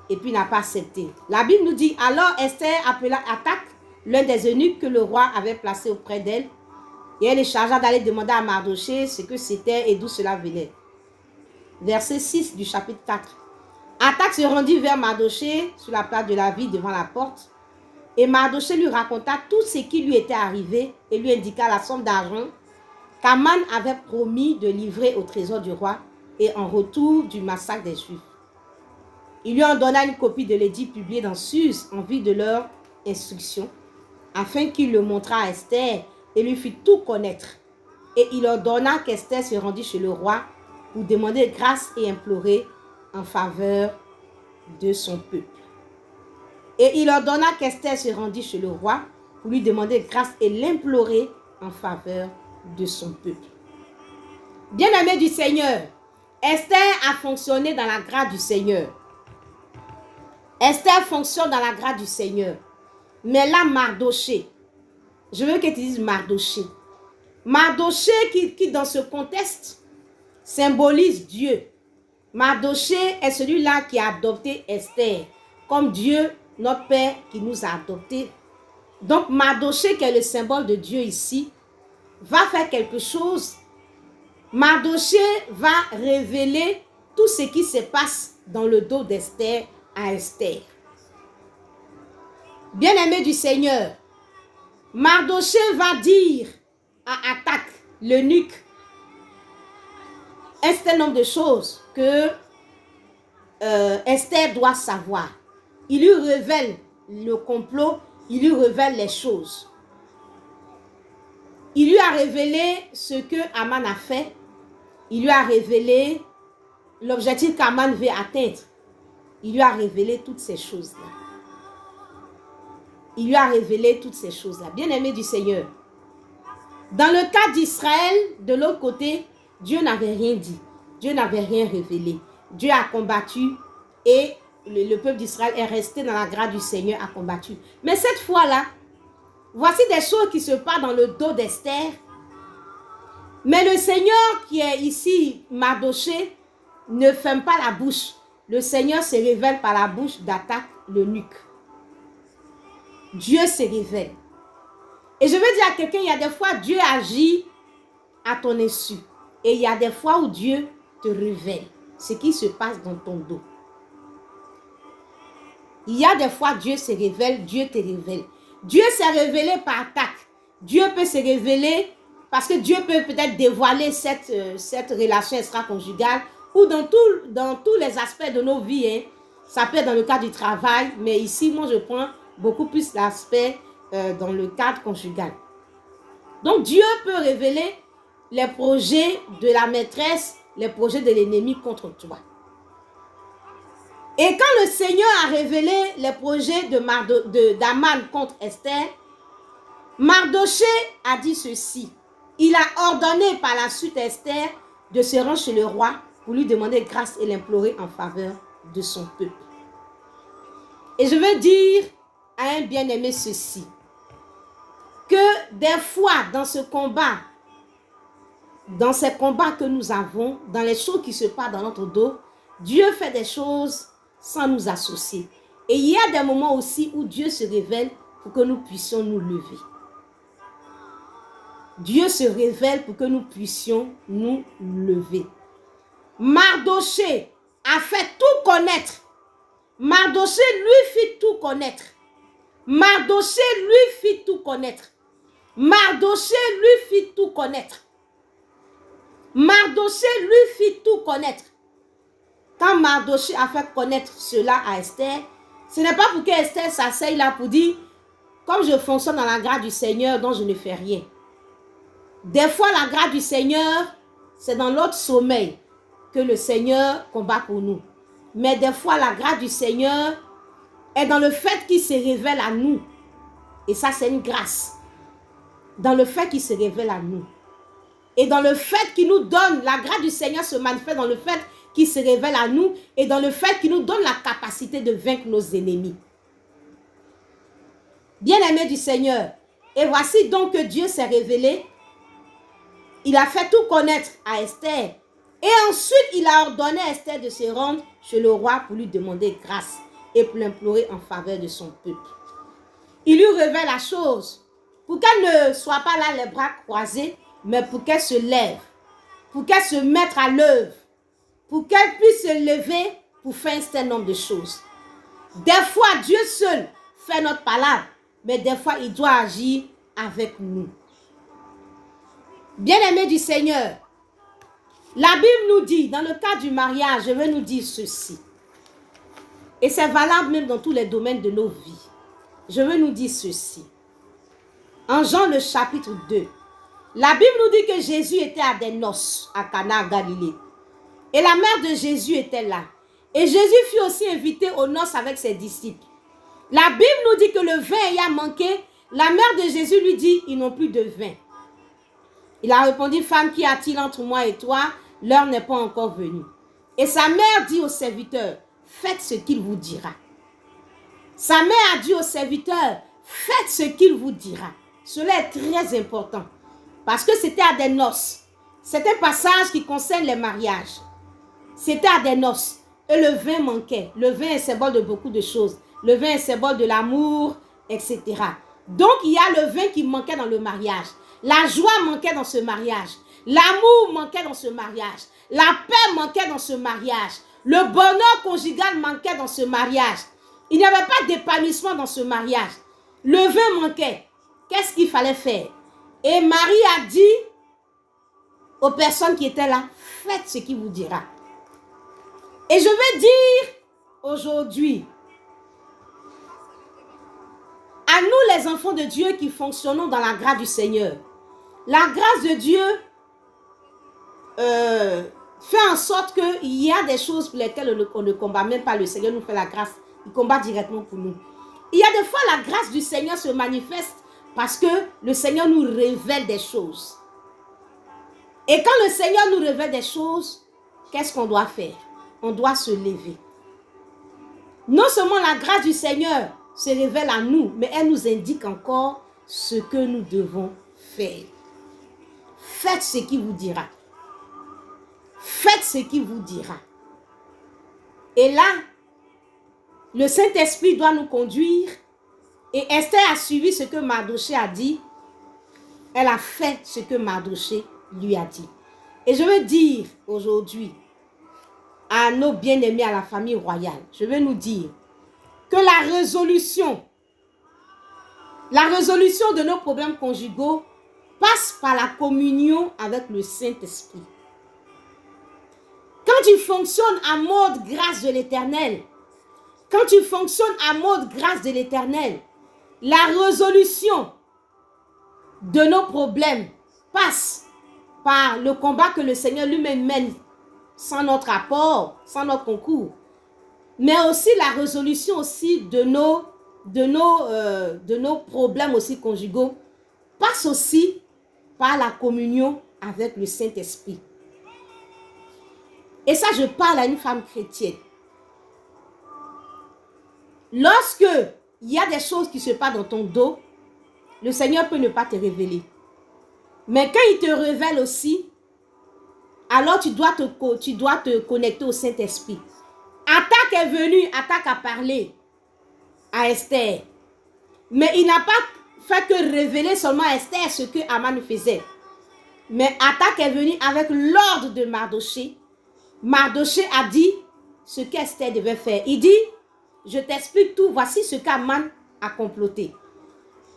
et puis n'a pas accepté. La Bible nous dit, alors Esther appela Attaque, l'un des eunuques que le roi avait placé auprès d'elle, et elle est chargée d'aller demander à Mardochée ce que c'était et d'où cela venait. Verset 6 du chapitre 4. Attaque se rendit vers Mardochée sur la place de la ville devant la porte. Et Mardochée lui raconta tout ce qui lui était arrivé et lui indiqua la somme d'argent qu'Aman avait promis de livrer au trésor du roi et en retour du massacre des Juifs. Il lui en donna une copie de l'édit publié dans Suse en vue de leur instruction, afin qu'il le montrât à Esther et lui fit tout connaître. Et il ordonna qu'Esther se rendît chez le roi pour demander grâce et implorer en faveur de son peuple. Et il ordonna qu'Esther se rendît chez le roi pour lui demander grâce et l'implorer en faveur de son peuple. Bien-aimé du Seigneur, Esther a fonctionné dans la grâce du Seigneur. Esther fonctionne dans la grâce du Seigneur. Mais là, Mardochée, je veux que tu dises Mardochée. Mardochée qui dans ce contexte symbolise Dieu. Mardochée est celui-là qui a adopté Esther comme Dieu, notre Père, qui nous a adoptés. Donc Mardochée, qui est le symbole de Dieu ici, va faire quelque chose. Mardochée va révéler tout ce qui se passe dans le dos d'Esther à Esther. Bien-aimé du Seigneur, Mardochée va dire à Attaque, l'eunuque, un certain nombre de choses que Esther doit savoir. Il lui révèle le complot, il lui révèle les choses. Il lui a révélé ce que Aman a fait. Il lui a révélé l'objectif qu'Aman veut atteindre. Il lui a révélé toutes ces choses-là. Il lui a révélé toutes ces choses-là. Bien-aimé du Seigneur. Dans le cas d'Israël, de l'autre côté, Dieu n'avait rien dit. Dieu n'avait rien révélé. Dieu a combattu et le peuple d'Israël est resté dans la grâce du Seigneur, a combattu. Mais cette fois-là, voici des choses qui se passent dans le dos d'Esther. Mais le Seigneur qui est ici, Mardochée, ne ferme pas la bouche. Le Seigneur se révèle par la bouche d'Attaque, l'eunuque. Dieu se révèle. Et je veux dire à quelqu'un, il y a des fois Dieu agit à ton insu. Et il y a des fois où Dieu te révèle ce qui se passe dans ton dos. Il y a des fois Dieu se révèle, Dieu te révèle. Dieu s'est révélé par Attaque. Dieu peut se révéler parce que Dieu peut peut-être dévoiler cette relation extra-conjugale ou dans tous les aspects de nos vies. Hein. Ça peut être dans le cadre du travail, mais ici, moi, je prends beaucoup plus l'aspect dans le cadre conjugal. Donc, Dieu peut révéler les projets de la maîtresse, les projets de l'ennemi contre toi. Et quand le Seigneur a révélé les projets d'Aman contre Esther, Mardochée a dit ceci. Il a ordonné par la suite à Esther de se rendre chez le roi pour lui demander grâce et l'implorer en faveur de son peuple. Et je veux dire à un bien-aimé ceci, que des fois dans ce combat, dans ces combats que nous avons, dans les choses qui se passent dans notre dos, Dieu fait des choses sans nous associer. Et il y a des moments aussi où Dieu se révèle pour que nous puissions nous lever. Dieu se révèle pour que nous puissions nous lever. Mardochée a fait tout connaître. Mardochée lui fit tout connaître. Mardoché lui fit tout connaître. Mardoché lui fit tout connaître. Mardoché lui fit tout connaître. Quand Mardoché a fait connaître cela à Esther, ce n'est pas pour que Esther s'asseye là pour dire, comme je fonctionne dans la grâce du Seigneur, donc je ne fais rien. Des fois, la grâce du Seigneur, c'est dans notre sommeil que le Seigneur combat pour nous. Mais des fois, la grâce du Seigneur est dans le fait qu'il se révèle à nous. Et ça, c'est une grâce. Dans le fait qu'il se révèle à nous. Et dans le fait qu'il nous donne, la grâce du Seigneur se manifeste dans le fait qu'il se révèle à nous et dans le fait qu'il nous donne la capacité de vaincre nos ennemis. Bien-aimés du Seigneur, et voici donc que Dieu s'est révélé. Il a fait tout connaître à Esther. Et ensuite, il a ordonné à Esther de se rendre chez le roi pour lui demander grâce et pour l'implorer en faveur de son peuple. Il lui révèle la chose pour qu'elle ne soit pas là les bras croisés, mais pour qu'elle se lève, pour qu'elle se mette à l'œuvre, pour qu'elle puisse se lever pour faire un certain nombre de choses. Des fois, Dieu seul fait notre parole, mais des fois, il doit agir avec nous. Bien-aimés du Seigneur, la Bible nous dit, dans le cas du mariage, je veux nous dire ceci. Et c'est valable même dans tous les domaines de nos vies. Je veux nous dire ceci. En Jean le chapitre 2, la Bible nous dit que Jésus était à des noces à Cana, Galilée. Et la mère de Jésus était là. Et Jésus fut aussi invité aux noces avec ses disciples. La Bible nous dit que le vin ayant manqué, la mère de Jésus lui dit, ils n'ont plus de vin. Il a répondu, femme, qu'y a-t-il entre moi et toi? L'heure n'est pas encore venue. Et sa mère dit au serviteur, faites ce qu'il vous dira. Sa mère a dit au serviteur, faites ce qu'il vous dira. Cela est très important. Parce que c'était à des noces. C'est un passage qui concerne les mariages. C'était à des noces. Et le vin manquait. Le vin est symbole de beaucoup de choses. Le vin est symbole de l'amour, etc. Donc, il y a le vin qui manquait dans le mariage. La joie manquait dans ce mariage. L'amour manquait dans ce mariage. La paix manquait dans ce mariage. Le bonheur conjugal manquait dans ce mariage. Il n'y avait pas d'épanouissement dans ce mariage. Le vin manquait. Qu'est-ce qu'il fallait faire? Et Marie a dit aux personnes qui étaient là, faites ce qu'il vous dira. Et je vais dire aujourd'hui, à nous les enfants de Dieu qui fonctionnons dans la grâce du Seigneur, la grâce de Dieu fait en sorte qu'il y a des choses pour lesquelles on ne combat même pas. Le Seigneur nous fait la grâce, il combat directement pour nous. Il y a des fois la grâce du Seigneur se manifeste parce que le Seigneur nous révèle des choses. Et quand le Seigneur nous révèle des choses, qu'est-ce qu'on doit faire? On doit se lever. Non seulement la grâce du Seigneur se révèle à nous, mais elle nous indique encore ce que nous devons faire. Faites ce qu'il vous dira. Faites ce qu'il vous dira. Et là, le Saint-Esprit doit nous conduire. Et Esther a suivi ce que Mardoché a dit. Elle a fait ce que Mardoché lui a dit. Et je veux dire aujourd'hui à nos bien-aimés, à la famille royale, je veux nous dire que la résolution de nos problèmes conjugaux passe par la communion avec le Saint-Esprit. Quand tu fonctionnes en mode grâce de l'Éternel, quand tu fonctionnes en mode grâce de l'Éternel, la résolution de nos problèmes passe par le combat que le Seigneur lui-même mène sans notre apport, sans notre concours. Mais aussi la résolution aussi de nos problèmes aussi conjugaux passe aussi par la communion avec le Saint-Esprit. Et ça, je parle à une femme chrétienne. Lorsque il y a des choses qui se passent dans ton dos, le Seigneur peut ne pas te révéler. Mais quand il te révèle aussi, alors tu dois te connecter au Saint-Esprit. Attaque est venue, Attaque a parlé à Esther. Mais il n'a pas fait que révéler seulement à Esther ce que Haman faisait. Mais Attaque est venue avec l'ordre de Mardoché. Mardoché a dit ce qu'Esther devait faire. Il dit, je t'explique tout, voici ce qu'Haman à comploter.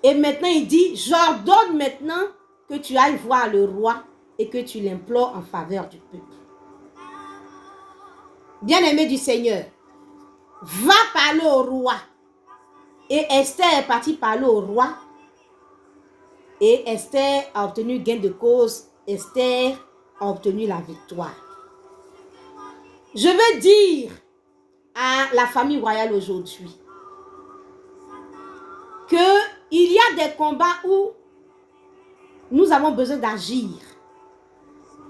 Et maintenant, il dit, j'ordonne maintenant que tu ailles voir le roi et que tu l'implores en faveur du peuple. Bien-aimé du Seigneur, va parler au roi. Et Esther est partie parler au roi. Et Esther a obtenu gain de cause. Esther a obtenu la victoire. Je veux dire à la famille royale aujourd'hui qu'il y a des combats où nous avons besoin d'agir.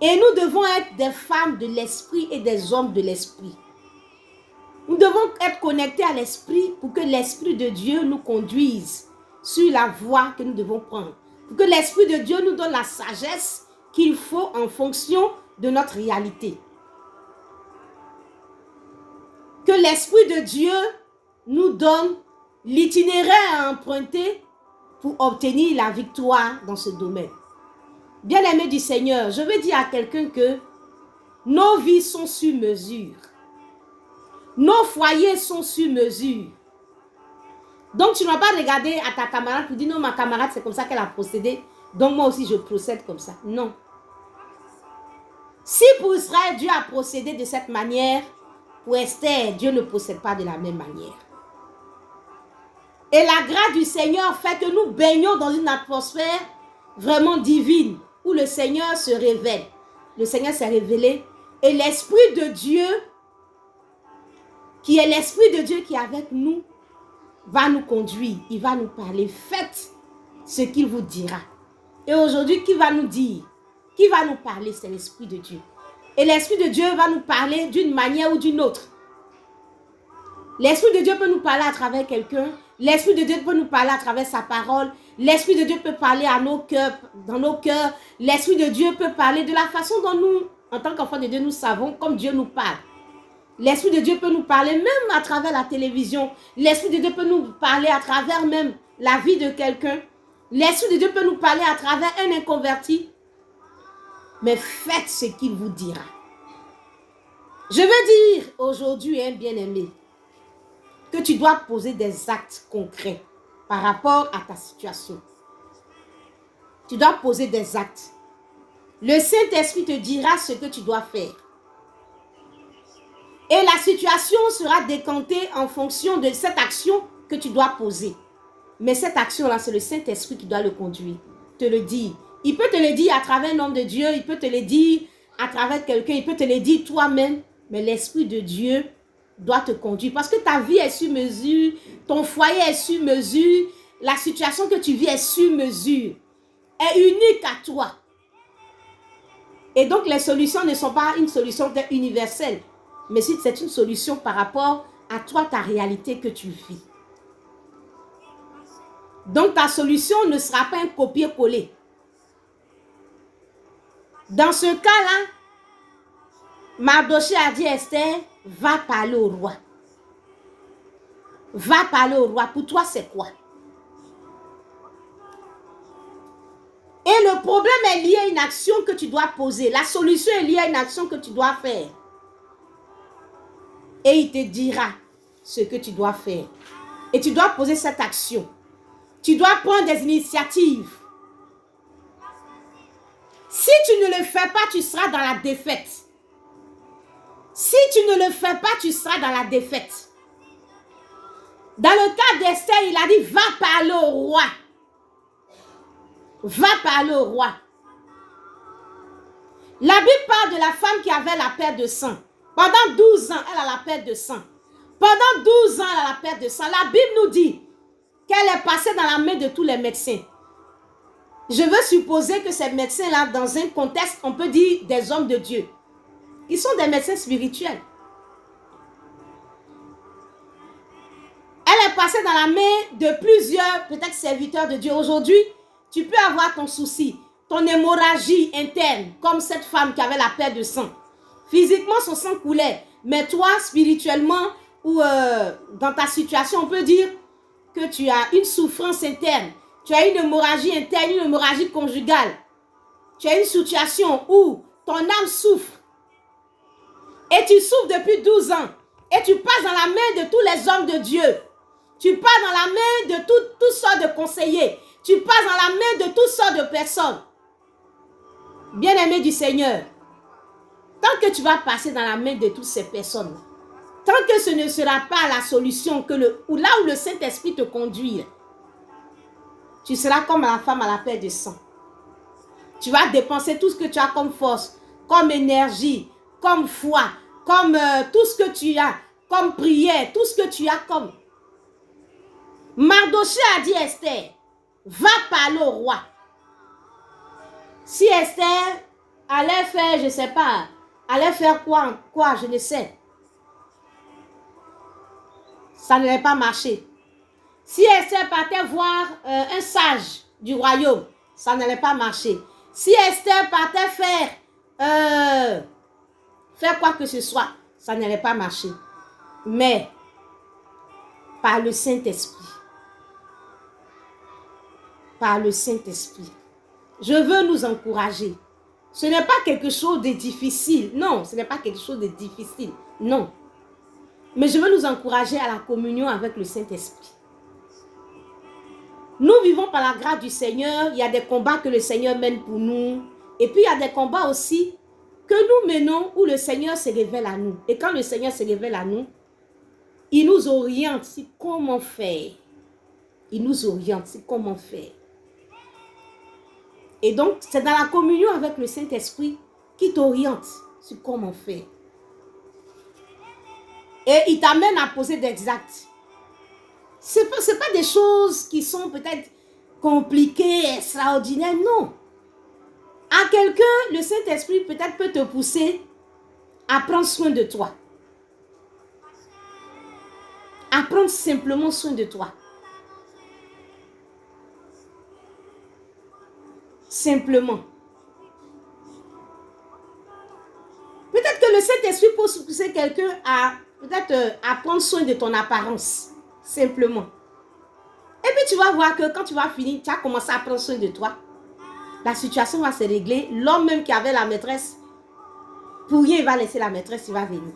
Et nous devons être des femmes de l'esprit et des hommes de l'esprit. Nous devons être connectés à l'esprit pour que l'esprit de Dieu nous conduise sur la voie que nous devons prendre. Pour que l'esprit de Dieu nous donne la sagesse qu'il faut en fonction de notre réalité. Que l'esprit de Dieu nous donne l'itinéraire à emprunter pour obtenir la victoire dans ce domaine. Bien-aimé du Seigneur, je veux dire à quelqu'un que nos vies sont sur mesure. Nos foyers sont sur mesure. Donc, tu ne vas pas regarder à ta camarade pour dire non, ma camarade, c'est comme ça qu'elle a procédé. Donc, moi aussi, je procède comme ça. Non. Si pour Israël, Dieu a procédé de cette manière, pour Esther, Dieu ne procède pas de la même manière. Et la grâce du Seigneur fait que nous baignons dans une atmosphère vraiment divine, où le Seigneur se révèle. Le Seigneur s'est révélé. Et l'Esprit de Dieu, qui est l'Esprit de Dieu qui est avec nous, va nous conduire. Il va nous parler. Faites ce qu'il vous dira. Et aujourd'hui, qui va nous dire? Qui va nous parler? C'est l'Esprit de Dieu. Et l'Esprit de Dieu va nous parler d'une manière ou d'une autre. L'Esprit de Dieu peut nous parler à travers quelqu'un. L'Esprit de Dieu peut nous parler à travers sa parole. L'Esprit de Dieu peut parler à nos cœurs, dans nos cœurs. L'Esprit de Dieu peut parler de la façon dont nous, en tant qu'enfants de Dieu, nous savons comme Dieu nous parle. L'Esprit de Dieu peut nous parler même à travers la télévision. L'Esprit de Dieu peut nous parler à travers même la vie de quelqu'un. L'Esprit de Dieu peut nous parler à travers un inconverti. Mais faites ce qu'il vous dira. Je veux dire aujourd'hui, hein, bien-aimé, que tu dois poser des actes concrets par rapport à ta situation. Tu dois poser des actes. Le Saint-Esprit te dira ce que tu dois faire. Et la situation sera décantée en fonction de cette action que tu dois poser. Mais cette action-là, c'est le Saint-Esprit qui doit le conduire. Te le dire. Il peut te le dire à travers un homme de Dieu. Il peut te le dire à travers quelqu'un. Il peut te le dire toi-même. Mais l'Esprit de Dieu doit te conduire. Parce que ta vie est sur mesure. Ton foyer est sur mesure. La situation que tu vis est sur mesure. Est unique à toi. Et donc, les solutions ne sont pas une solution universelle. Mais c'est une solution par rapport à toi, ta réalité que tu vis. Donc, ta solution ne sera pas un copier-coller. Dans ce cas-là, Mardochée a dit à Esther, va parler au roi. Va parler au roi. Pour toi, c'est quoi? Et le problème est lié à une action que tu dois poser. La solution est liée à une action que tu dois faire. Et il te dira ce que tu dois faire. Et tu dois poser cette action. Tu dois prendre des initiatives. Si tu ne le fais pas, tu seras dans la défaite. Si tu ne le fais pas, tu seras dans la défaite. Dans le cas d'Esther, il a dit, va parler au roi. Va parler au roi. La Bible parle de la femme qui avait la perte de sang. Pendant 12 ans, elle a la perte de sang. Pendant 12 ans, elle a la perte de sang. La Bible nous dit qu'elle est passée dans la main de tous les médecins. Je veux supposer que ces médecins-là, dans un contexte, on peut dire des hommes de Dieu. Ils sont des médecins spirituels. Elle est passée dans la main de plusieurs, peut-être serviteurs de Dieu. Aujourd'hui, tu peux avoir ton souci, ton hémorragie interne, comme cette femme qui avait la perte de sang. Physiquement, son sang coulait. Mais toi, spirituellement, ou dans ta situation, on peut dire que tu as une souffrance interne. Tu as une hémorragie interne, une hémorragie conjugale. Tu as une situation où ton âme souffre. Et tu souffres depuis 12 ans. Et tu passes dans la main de tous les hommes de Dieu. Tu passes dans la main de toutes sortes de conseillers. Tu passes dans la main de toutes sortes de personnes. Bien-aimé du Seigneur, tant que tu vas passer dans la main de toutes ces personnes, tant que ce ne sera pas la solution, ou là où le Saint-Esprit te conduit, tu seras comme la femme à la paire de sang. Tu vas dépenser tout ce que tu as comme force, comme énergie, comme foi, comme tout ce que tu as, comme prière, tout ce que tu as comme. Mardochée a dit à Esther, va parler au roi. Si Esther allait faire, je ne sais pas, allait faire quoi, je ne sais. Ça n'allait pas marcher. Si Esther partait voir un sage du royaume, ça n'allait pas marcher. Si Esther partait faire quoi que ce soit, ça n'allait pas marcher. Mais, par le Saint-Esprit, je veux nous encourager. Ce n'est pas quelque chose de difficile. Non, ce n'est pas quelque chose de difficile. Non. Mais je veux nous encourager à la communion avec le Saint-Esprit. Nous vivons par la grâce du Seigneur. Il y a des combats que le Seigneur mène pour nous. Et puis il y a des combats aussi que nous menons où le Seigneur se révèle à nous. Et quand le Seigneur se révèle à nous, il nous oriente sur comment faire. Il nous oriente sur comment faire. Et donc, c'est dans la communion avec le Saint-Esprit qui t'oriente sur comment faire. Et il t'amène à poser des actes. Ce n'est pas des choses qui sont peut-être compliquées, extraordinaires, non. À quelqu'un, le Saint-Esprit peut-être peut te pousser à prendre soin de toi. À prendre simplement soin de toi. Simplement. Peut-être que le Saint-Esprit peut pousser quelqu'un à peut-être à prendre soin de ton apparence. Simplement. Et puis tu vas voir que quand tu vas finir, tu as commencé à prendre soin de toi. La situation va se régler. L'homme même qui avait la maîtresse, pour rien, il va laisser la maîtresse, il va venir.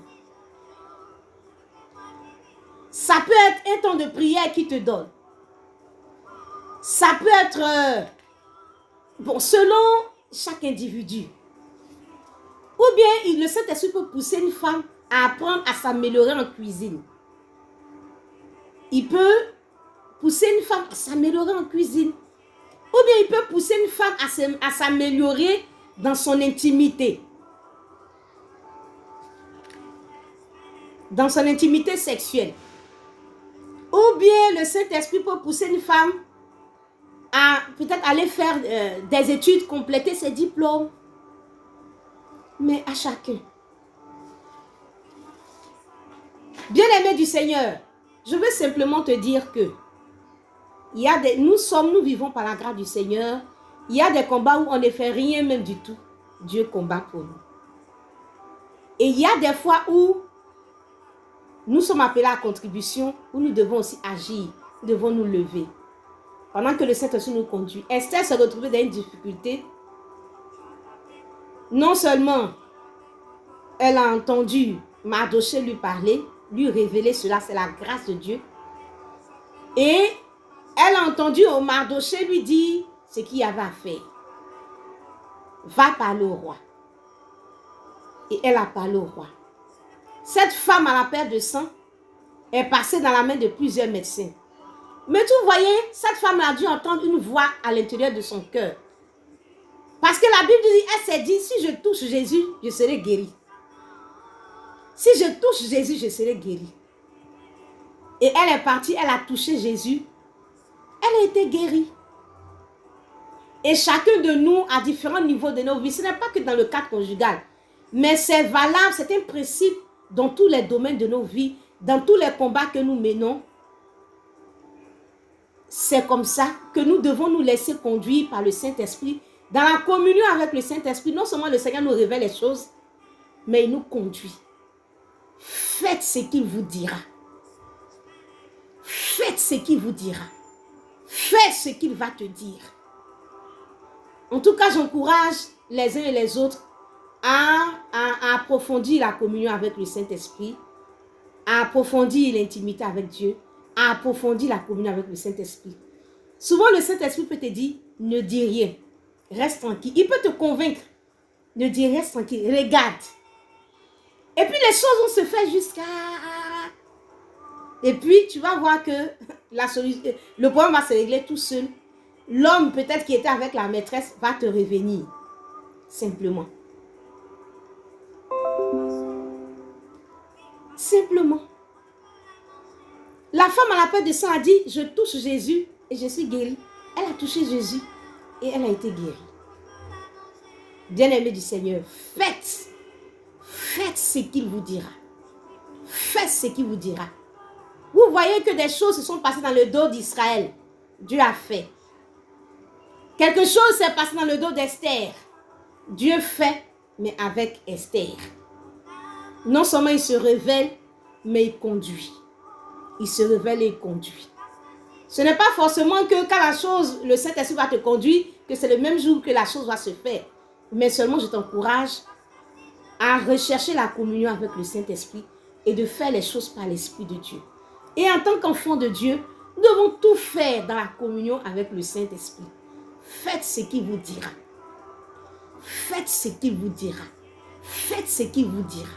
Ça peut être un temps de prière qui te donne. Ça peut être... bon, selon chaque individu. Ou bien, le Saint-Esprit peut pousser une femme à apprendre à s'améliorer en cuisine. Il peut pousser une femme à s'améliorer en cuisine. Ou bien, il peut pousser une femme à s'améliorer dans son intimité. Dans son intimité sexuelle. Ou bien, le Saint-Esprit peut pousser une femme à peut-être aller faire des études, compléter ses diplômes. Mais à chacun. Bien-aimé du Seigneur, je veux simplement te dire que nous vivons par la grâce du Seigneur. Il y a des combats où on ne fait rien même du tout. Dieu combat pour nous. Et il y a des fois où nous sommes appelés à contribution, où nous devons aussi agir. Nous devons nous lever. Pendant que le Saint-Esprit nous conduit. Esther se retrouvait dans une difficulté. Non seulement elle a entendu Mardochée lui parler, lui révéler cela, c'est la grâce de Dieu. Et elle a entendu Mardochée lui dire ce qu'il y avait à faire. Va parler au roi. Et elle a parlé au roi. Cette femme à la paire de sang est passée dans la main de plusieurs médecins. Mais vous voyez, cette femme a dû entendre une voix à l'intérieur de son cœur. Parce que la Bible dit, elle s'est dit, si je touche Jésus, je serai guérie. Si je touche Jésus, je serai guérie. Et elle est partie, elle a touché Jésus. Elle a été guérie. Et chacun de nous, à différents niveaux de nos vies, ce n'est pas que dans le cadre conjugal, mais c'est valable, c'est un principe dans tous les domaines de nos vies, dans tous les combats que nous menons. C'est comme ça que nous devons nous laisser conduire par le Saint-Esprit. Dans la communion avec le Saint-Esprit, non seulement le Seigneur nous révèle les choses, mais il nous conduit. Faites ce qu'il vous dira. Faites ce qu'il vous dira. Fais ce qu'il va te dire. En tout cas, j'encourage les uns et les autres à approfondir la communion avec le Saint-Esprit, à approfondir l'intimité avec Dieu, à approfondir la communion avec le Saint-Esprit. Souvent, le Saint-Esprit peut te dire, ne dis rien, reste tranquille. Il peut te convaincre, ne dis reste tranquille, regarde. Et puis, les choses vont se faire jusqu'à... Et puis, tu vas voir que le problème va se régler tout seul. L'homme, peut-être qui était avec la maîtresse, va te revenir. Simplement. Simplement. La femme à la peur de sang a dit, je touche Jésus et je suis guérie. Elle a touché Jésus et elle a été guérie. Bien-aimés du Seigneur, faites ce qu'il vous dira. Faites ce qu'il vous dira. Vous voyez que des choses se sont passées dans le dos d'Israël. Dieu a fait. Quelque chose s'est passé dans le dos d'Esther. Dieu fait, mais avec Esther. Non seulement il se révèle, mais il conduit. Il se révèle et il conduit. Ce n'est pas forcément que quand la chose, le Saint-Esprit va te conduire, que c'est le même jour que la chose va se faire. Mais seulement je t'encourage à rechercher la communion avec le Saint-Esprit et de faire les choses par l'Esprit de Dieu. Et en tant qu'enfant de Dieu, nous devons tout faire dans la communion avec le Saint-Esprit. Faites ce qu'il vous dira. Faites ce qu'il vous dira. Faites ce qu'il vous dira.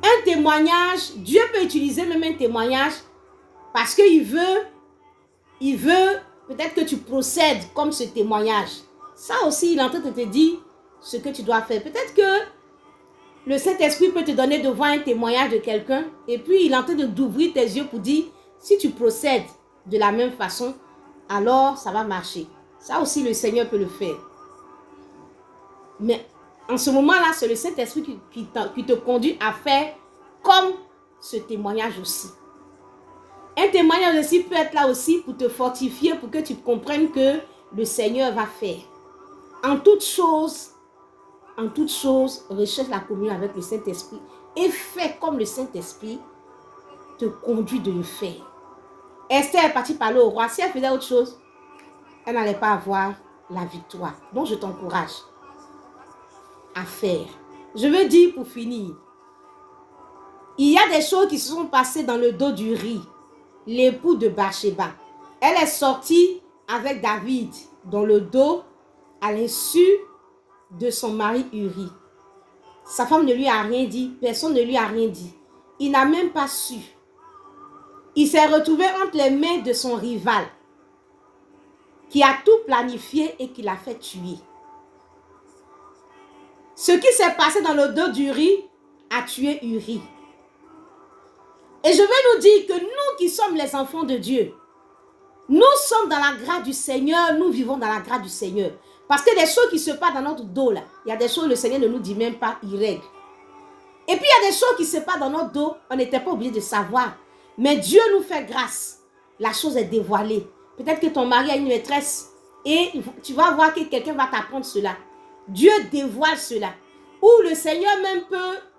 Un témoignage, Dieu peut utiliser même un témoignage parce qu'il veut peut-être que tu procèdes comme ce témoignage. Ça aussi, il est en train de te dire ce que tu dois faire. Peut-être que le Saint-Esprit peut te donner devant un témoignage de quelqu'un et puis il est en train d'ouvrir tes yeux pour dire si tu procèdes de la même façon, alors ça va marcher. Ça aussi, le Seigneur peut le faire. Mais en ce moment-là, c'est le Saint-Esprit qui te conduit à faire comme ce témoignage aussi. Un témoignage aussi peut être là aussi pour te fortifier, pour que tu comprennes que le Seigneur va faire. En toute chose, recherche la communion avec le Saint-Esprit et fais comme le Saint-Esprit te conduit de le faire. Esther est partie parler au roi. Si elle faisait autre chose, elle n'allait pas avoir la victoire. Donc, je t'encourage à faire. Je veux dire pour finir, il y a des choses qui se sont passées dans le dos d'Uri, l'époux de Bathsheba. Elle est sortie avec David dans le dos à l'insu de son mari Uri. Sa femme ne lui a rien dit, personne ne lui a rien dit. Il n'a même pas su. Il s'est retrouvé entre les mains de son rival qui a tout planifié et qui l'a fait tuer. Ce qui s'est passé dans le dos d'Uri a tué Uri. Et je veux nous dire que nous qui sommes les enfants de Dieu, nous sommes dans la grâce du Seigneur, nous vivons dans la grâce du Seigneur. Parce que des choses qui se passent dans notre dos là, il y a des choses que le Seigneur ne nous dit même pas, il règle. Et puis il y a des choses qui se passent dans notre dos, on n'était pas obligé de savoir. Mais Dieu nous fait grâce. La chose est dévoilée. Peut-être que ton mari a une maîtresse et tu vas voir que quelqu'un va t'apprendre cela. Dieu dévoile cela. Ou le Seigneur même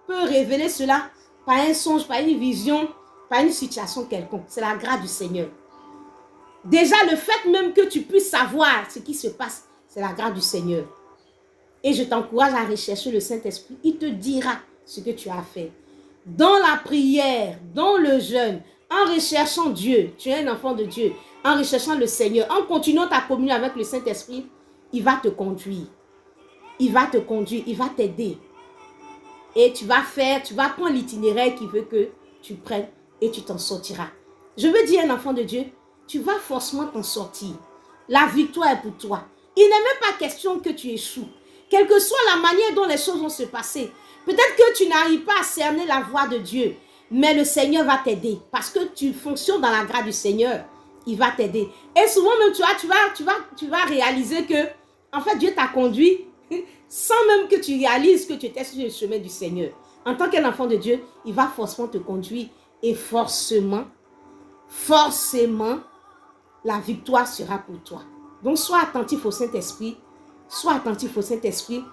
peut révéler cela par un songe, par une vision, par une situation quelconque. C'est la grâce du Seigneur. Déjà, le fait même que tu puisses savoir ce qui se passe, c'est la grâce du Seigneur. Et je t'encourage à rechercher le Saint-Esprit. Il te dira ce que tu as fait. Dans la prière, dans le jeûne, en recherchant Dieu, tu es un enfant de Dieu, en recherchant le Seigneur, en continuant ta communion avec le Saint-Esprit, il va te conduire. Il va te conduire, il va t'aider. Et tu vas prendre l'itinéraire qu'il veut que tu prennes et tu t'en sortiras. Je veux dire, un enfant de Dieu, tu vas forcément t'en sortir. La victoire est pour toi. Il n'est même pas question que tu échoues. Quelle que soit la manière dont les choses vont se passer, peut-être que tu n'arrives pas à cerner la voie de Dieu, mais le Seigneur va t'aider parce que tu fonctionnes dans la grâce du Seigneur. Il va t'aider. Et souvent même, tu vas réaliser que, en fait, Dieu t'a conduit sans même que tu réalises que tu étais sur le chemin du Seigneur. En tant qu'un enfant de Dieu, il va forcément te conduire et forcément, la victoire sera pour toi. Donc, sois attentif au Saint-Esprit, sois attentif au Saint-Esprit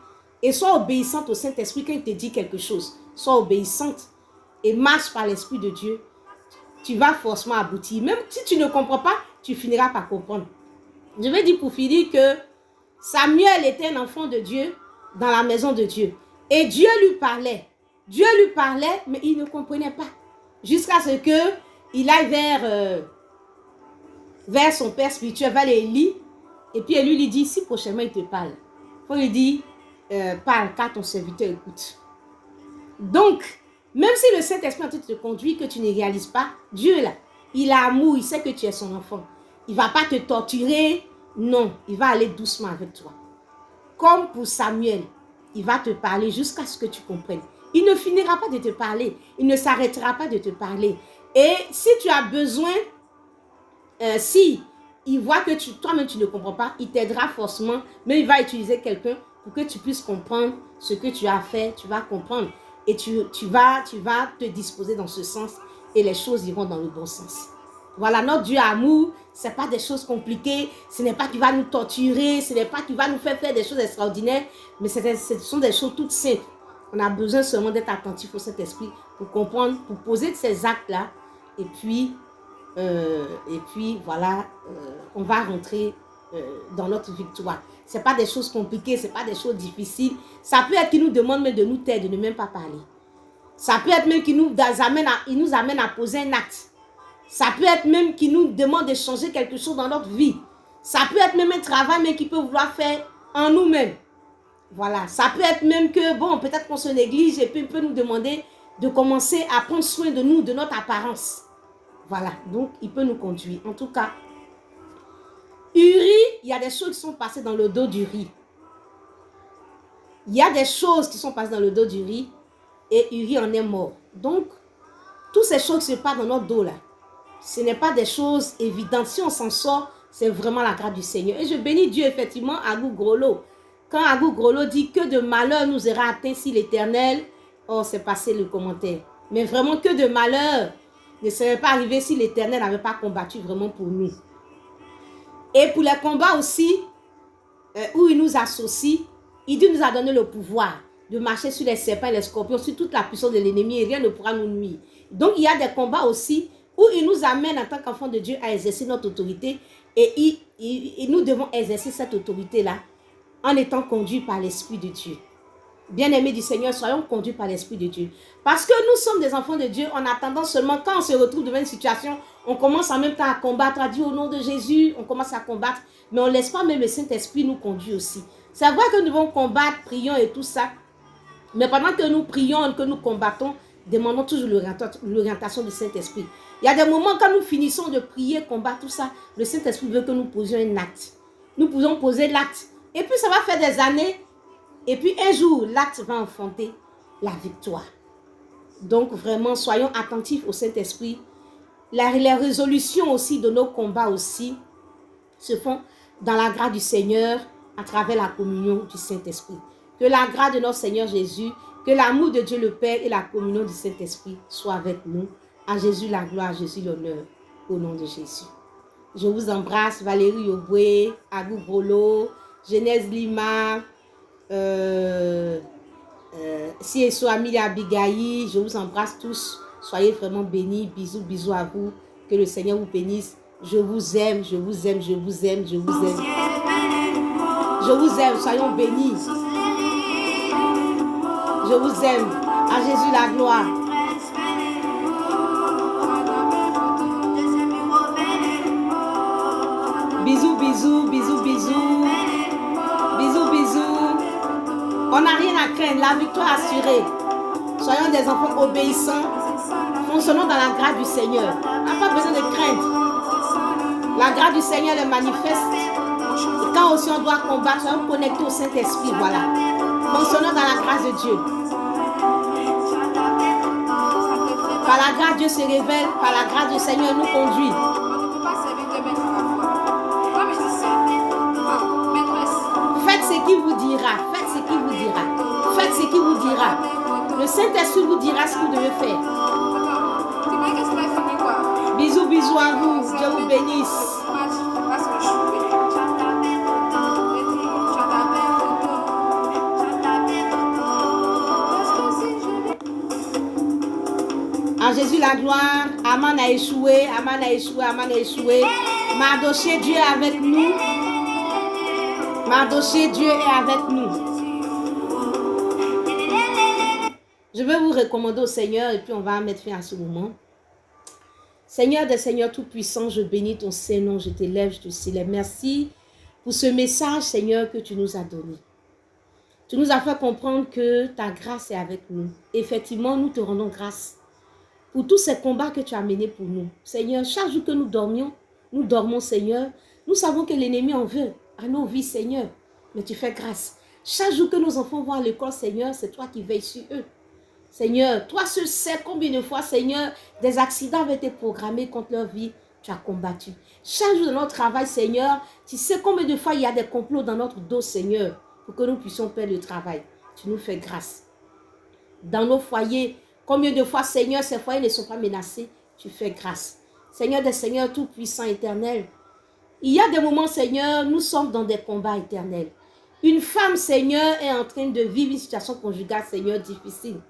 et sois obéissante au Saint-Esprit quand il te dit quelque chose. Sois obéissante et marche par l'Esprit de Dieu. Tu vas forcément aboutir. Même si tu ne comprends pas, tu finiras par comprendre. Je vais dire pour finir que Samuel était un enfant de Dieu dans la maison de Dieu. Et Dieu lui parlait. Dieu lui parlait, mais il ne comprenait pas. Jusqu'à ce que il aille vers son père spirituel, vers Élie, et puis Élie lui dit, si prochainement il te parle, il faut lui dire, parle, car ton serviteur écoute. Donc, même si le Saint-Esprit te conduit, que tu ne réalises pas, Dieu là, il a amour, il sait que tu es son enfant. Il ne va pas te torturer, non, il va aller doucement avec toi. Comme pour Samuel, il va te parler jusqu'à ce que tu comprennes. Il ne finira pas de te parler, il ne s'arrêtera pas de te parler. Et si tu as besoin, si il voit que toi-même tu ne comprends pas, il t'aidera forcément, mais il va utiliser quelqu'un pour que tu puisses comprendre ce que tu as fait, tu vas comprendre. Et tu vas te disposer dans ce sens et les choses iront dans le bon sens. Voilà, notre Dieu amour, ce n'est pas des choses compliquées, ce n'est pas qu'il va nous torturer, ce n'est pas qu'il va nous faire des choses extraordinaires, mais ce sont des choses toutes simples. On a besoin seulement d'être attentif au Saint-Esprit pour comprendre, pour poser ces actes-là, et puis voilà, on va rentrer dans notre victoire. Ce n'est pas des choses compliquées, ce n'est pas des choses difficiles. Ça peut être qu'il nous demande même de nous taire, de ne même pas parler. Ça peut être même qu'il nous amène à poser un acte. Ça peut être même qu'il nous demande de changer quelque chose dans notre vie. Ça peut être même un travail même qu'il peut vouloir faire en nous-mêmes. Voilà, ça peut être même que, bon, peut-être qu'on se néglige et puis il peut nous demander de commencer à prendre soin de nous, de notre apparence. Voilà, donc il peut nous conduire. En tout cas, Uri, il y a des choses qui sont passées dans le dos d'Uri. Il y a des choses qui sont passées dans le dos d'Uri et Uri en est mort. Donc, toutes ces choses qui se passent dans notre dos là, ce n'est pas des choses évidentes. Si on s'en sort, c'est vraiment la grâce du Seigneur. Et je bénis Dieu effectivement à Agou Grolo. Quand Agou Grolo dit que de malheur nous aura atteint si l'Éternel, oh c'est passé le commentaire. Mais vraiment que de malheur ne serait pas arrivé si l'Éternel n'avait pas combattu vraiment pour nous. Et pour les combats aussi, où il nous associe, il nous a donné le pouvoir de marcher sur les serpents et les scorpions, sur toute la puissance de l'ennemi et rien ne pourra nous nuire. Donc il y a des combats aussi où il nous amène en tant qu'enfants de Dieu à exercer notre autorité et nous devons exercer cette autorité-là en étant conduits par l'Esprit de Dieu. Bien-aimés du Seigneur, soyons conduits par l'Esprit de Dieu. Parce que nous sommes des enfants de Dieu, on a tendance seulement, quand on se retrouve devant une situation, on commence en même temps à combattre, à dire au nom de Jésus, on commence à combattre, mais on ne laisse pas même le Saint-Esprit nous conduire aussi. C'est vrai que nous devons combattre, prions et tout ça, mais pendant que nous prions, que nous combattons, demandons toujours l'orientation du Saint-Esprit. Il y a des moments quand nous finissons de prier, combattre, tout ça, le Saint-Esprit veut que nous posions un acte. Nous pouvons poser l'acte. Et puis ça va faire des années. Et puis un jour, l'acte va enfanter la victoire. Donc vraiment, soyons attentifs au Saint-Esprit. Les résolutions aussi de nos combats aussi se font dans la grâce du Seigneur à travers la communion du Saint-Esprit. Que la grâce de notre Seigneur Jésus, que l'amour de Dieu le Père et la communion du Saint-Esprit soient avec nous. À Jésus la gloire, à Jésus l'honneur, au nom de Jésus. Je vous embrasse, Valérie Yoboué, Agou Grolo, Genèse Lima, Sieso Amelia Abigaï, je vous embrasse tous. Soyez vraiment bénis. Bisous, bisous à vous. Que le Seigneur vous bénisse. Je vous aime, je vous aime, je vous aime, je vous aime. Je vous aime, soyons bénis. Je vous aime. À Jésus la gloire. Bisous, bisous, bisous, bisous. Bisous, bisous. On n'a rien à craindre, la victoire assurée. Soyons des enfants obéissants. Fonctionnons dans la grâce du Seigneur. On n'a pas besoin de crainte. La grâce du Seigneur le manifeste. Et quand aussi on doit combattre, soyons connectés au Saint-Esprit. Voilà. Fonctionnons dans la grâce de Dieu. Par la grâce, Dieu se révèle. Par la grâce du Seigneur, nous conduit. Faites ce qu'il vous dira. Faites ce qu'il vous dira. Faites ce qu'il vous dira. Le Saint-Esprit vous dira ce que vous devez faire. Bisous, bisous à vous. Dieu vous bénisse. À Jésus la gloire. Aman a échoué. Aman a échoué. Aman a échoué. Mardoché, Dieu est avec nous. Mardoché, Dieu est avec nous. Je vais vous recommander au Seigneur et puis on va mettre fin à ce moment. Seigneur des Seigneurs Tout-Puissant, je bénis ton Saint-Nom, je t'élève, je te célèbre. Merci pour ce message, Seigneur, que tu nous as donné. Tu nous as fait comprendre que ta grâce est avec nous. Effectivement, nous te rendons grâce pour tous ces combats que tu as menés pour nous. Seigneur, chaque jour que nous dormons, Seigneur, nous savons que l'ennemi en veut à nos vies, Seigneur. Mais tu fais grâce. Chaque jour que nos enfants vont à l'école, Seigneur, c'est toi qui veilles sur eux. Seigneur, toi seul sais combien de fois, Seigneur, des accidents avaient été programmés contre leur vie. Tu as combattu. Chaque jour de notre travail, Seigneur, tu sais combien de fois il y a des complots dans notre dos, Seigneur, pour que nous puissions perdre le travail. Tu nous fais grâce. Dans nos foyers, combien de fois, Seigneur, ces foyers ne sont pas menacés, tu fais grâce. Seigneur des Seigneurs Tout-Puissant, Éternel, il y a des moments, Seigneur, nous sommes dans des combats éternels. Une femme, Seigneur, est en train de vivre une situation conjugale, Seigneur, difficile.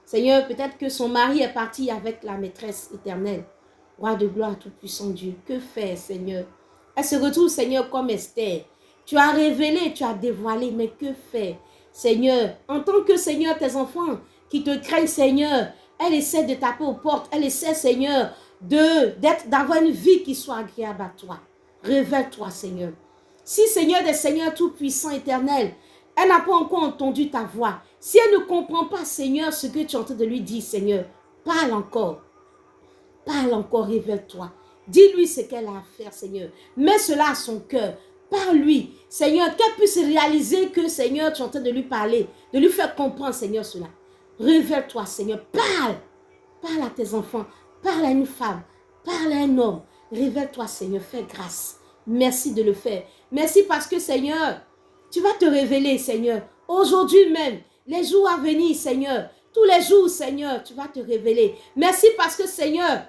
Seigneur, peut-être que son mari est parti avec la maîtresse éternelle. Roi de gloire, Tout-Puissant Dieu, que faire, Seigneur? Elle se retrouve, Seigneur, comme Esther. Tu as révélé, tu as dévoilé, mais que faire? Seigneur, en tant que, Seigneur, tes enfants qui te craignent, Seigneur, elle essaie de taper aux portes, elle essaie, Seigneur, d'avoir une vie qui soit agréable à toi. Révèle-toi, Seigneur. Si, Seigneur des Seigneurs Tout-Puissant, Éternel, elle n'a pas encore entendu ta voix, si elle ne comprend pas, Seigneur, ce que tu es en train de lui dire, Seigneur, parle encore. Parle encore, révèle-toi. Dis-lui ce qu'elle a à faire, Seigneur. Mets cela à son cœur. Parle-lui, Seigneur, qu'elle puisse réaliser que, Seigneur, tu es en train de lui parler, de lui faire comprendre, Seigneur, cela. Révèle-toi, Seigneur. Parle. Parle à tes enfants. Parle à une femme. Parle à un homme. Révèle-toi, Seigneur. Fais grâce. Merci de le faire. Merci parce que, Seigneur, tu vas te révéler, Seigneur. Aujourd'hui même, les jours à venir, Seigneur. Tous les jours, Seigneur, tu vas te révéler. Merci parce que, Seigneur,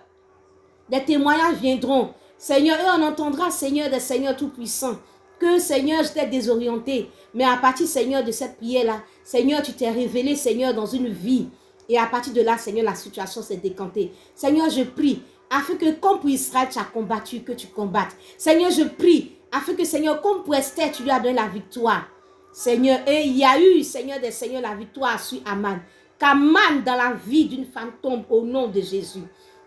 des témoignages viendront. Seigneur, et on entendra, Seigneur, des Seigneurs Tout-Puissants, que, Seigneur, j'étais désorienté. Mais à partir, Seigneur, de cette prière-là, Seigneur, tu t'es révélé, Seigneur, dans une vie. Et à partir de là, Seigneur, la situation s'est décantée. Seigneur, je prie, afin que, comme pour Israël, tu as combattu, que tu combattes. Seigneur, je prie, afin que, Seigneur, comme pour Esther, tu lui as donné la victoire. Seigneur, et il y a eu, Seigneur des Seigneurs, la victoire sur Aman. Qu'Aman dans la vie d'une femme tombe au nom de Jésus.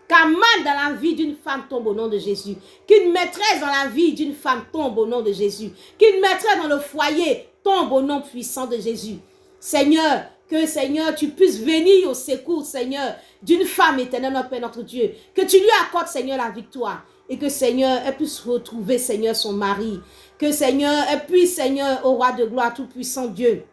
Qu'Aman dans la vie d'une femme tombe au nom de Jésus. Qu'une maîtresse dans la vie d'une femme tombe au nom de Jésus. Qu'une maîtresse dans le foyer tombe au nom puissant de Jésus. Seigneur, que Seigneur, tu puisses venir au secours, Seigneur, d'une femme éternelle, notre Père, notre Dieu. Que tu lui accordes, Seigneur, la victoire. Et que, Seigneur, elle puisse retrouver, Seigneur, son mari. Que, Seigneur, elle puisse, Seigneur, au roi de gloire, tout-puissant Dieu,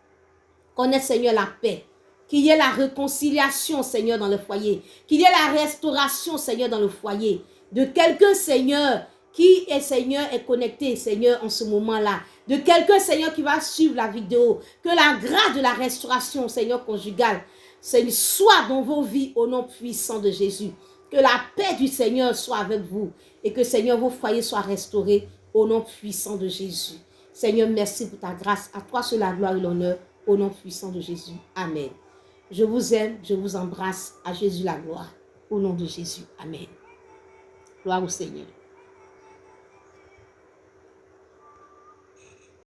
connaître, Seigneur, la paix. Qu'il y ait la réconciliation, Seigneur, dans le foyer. Qu'il y ait la restauration, Seigneur, dans le foyer. De quelqu'un, Seigneur, qui est, Seigneur, est connecté, Seigneur, en ce moment-là. De quelqu'un, Seigneur, qui va suivre la vidéo. Que la grâce de la restauration, Seigneur, conjugale, soit dans vos vies au nom puissant de Jésus. Que la paix du Seigneur soit avec vous. Et que, Seigneur, vos foyers soient restaurés au nom puissant de Jésus. Seigneur, merci pour ta grâce. À toi, seul la gloire et l'honneur. Au nom puissant de Jésus. Amen. Je vous aime, je vous embrasse. À Jésus la gloire. Au nom de Jésus. Amen. Gloire au Seigneur.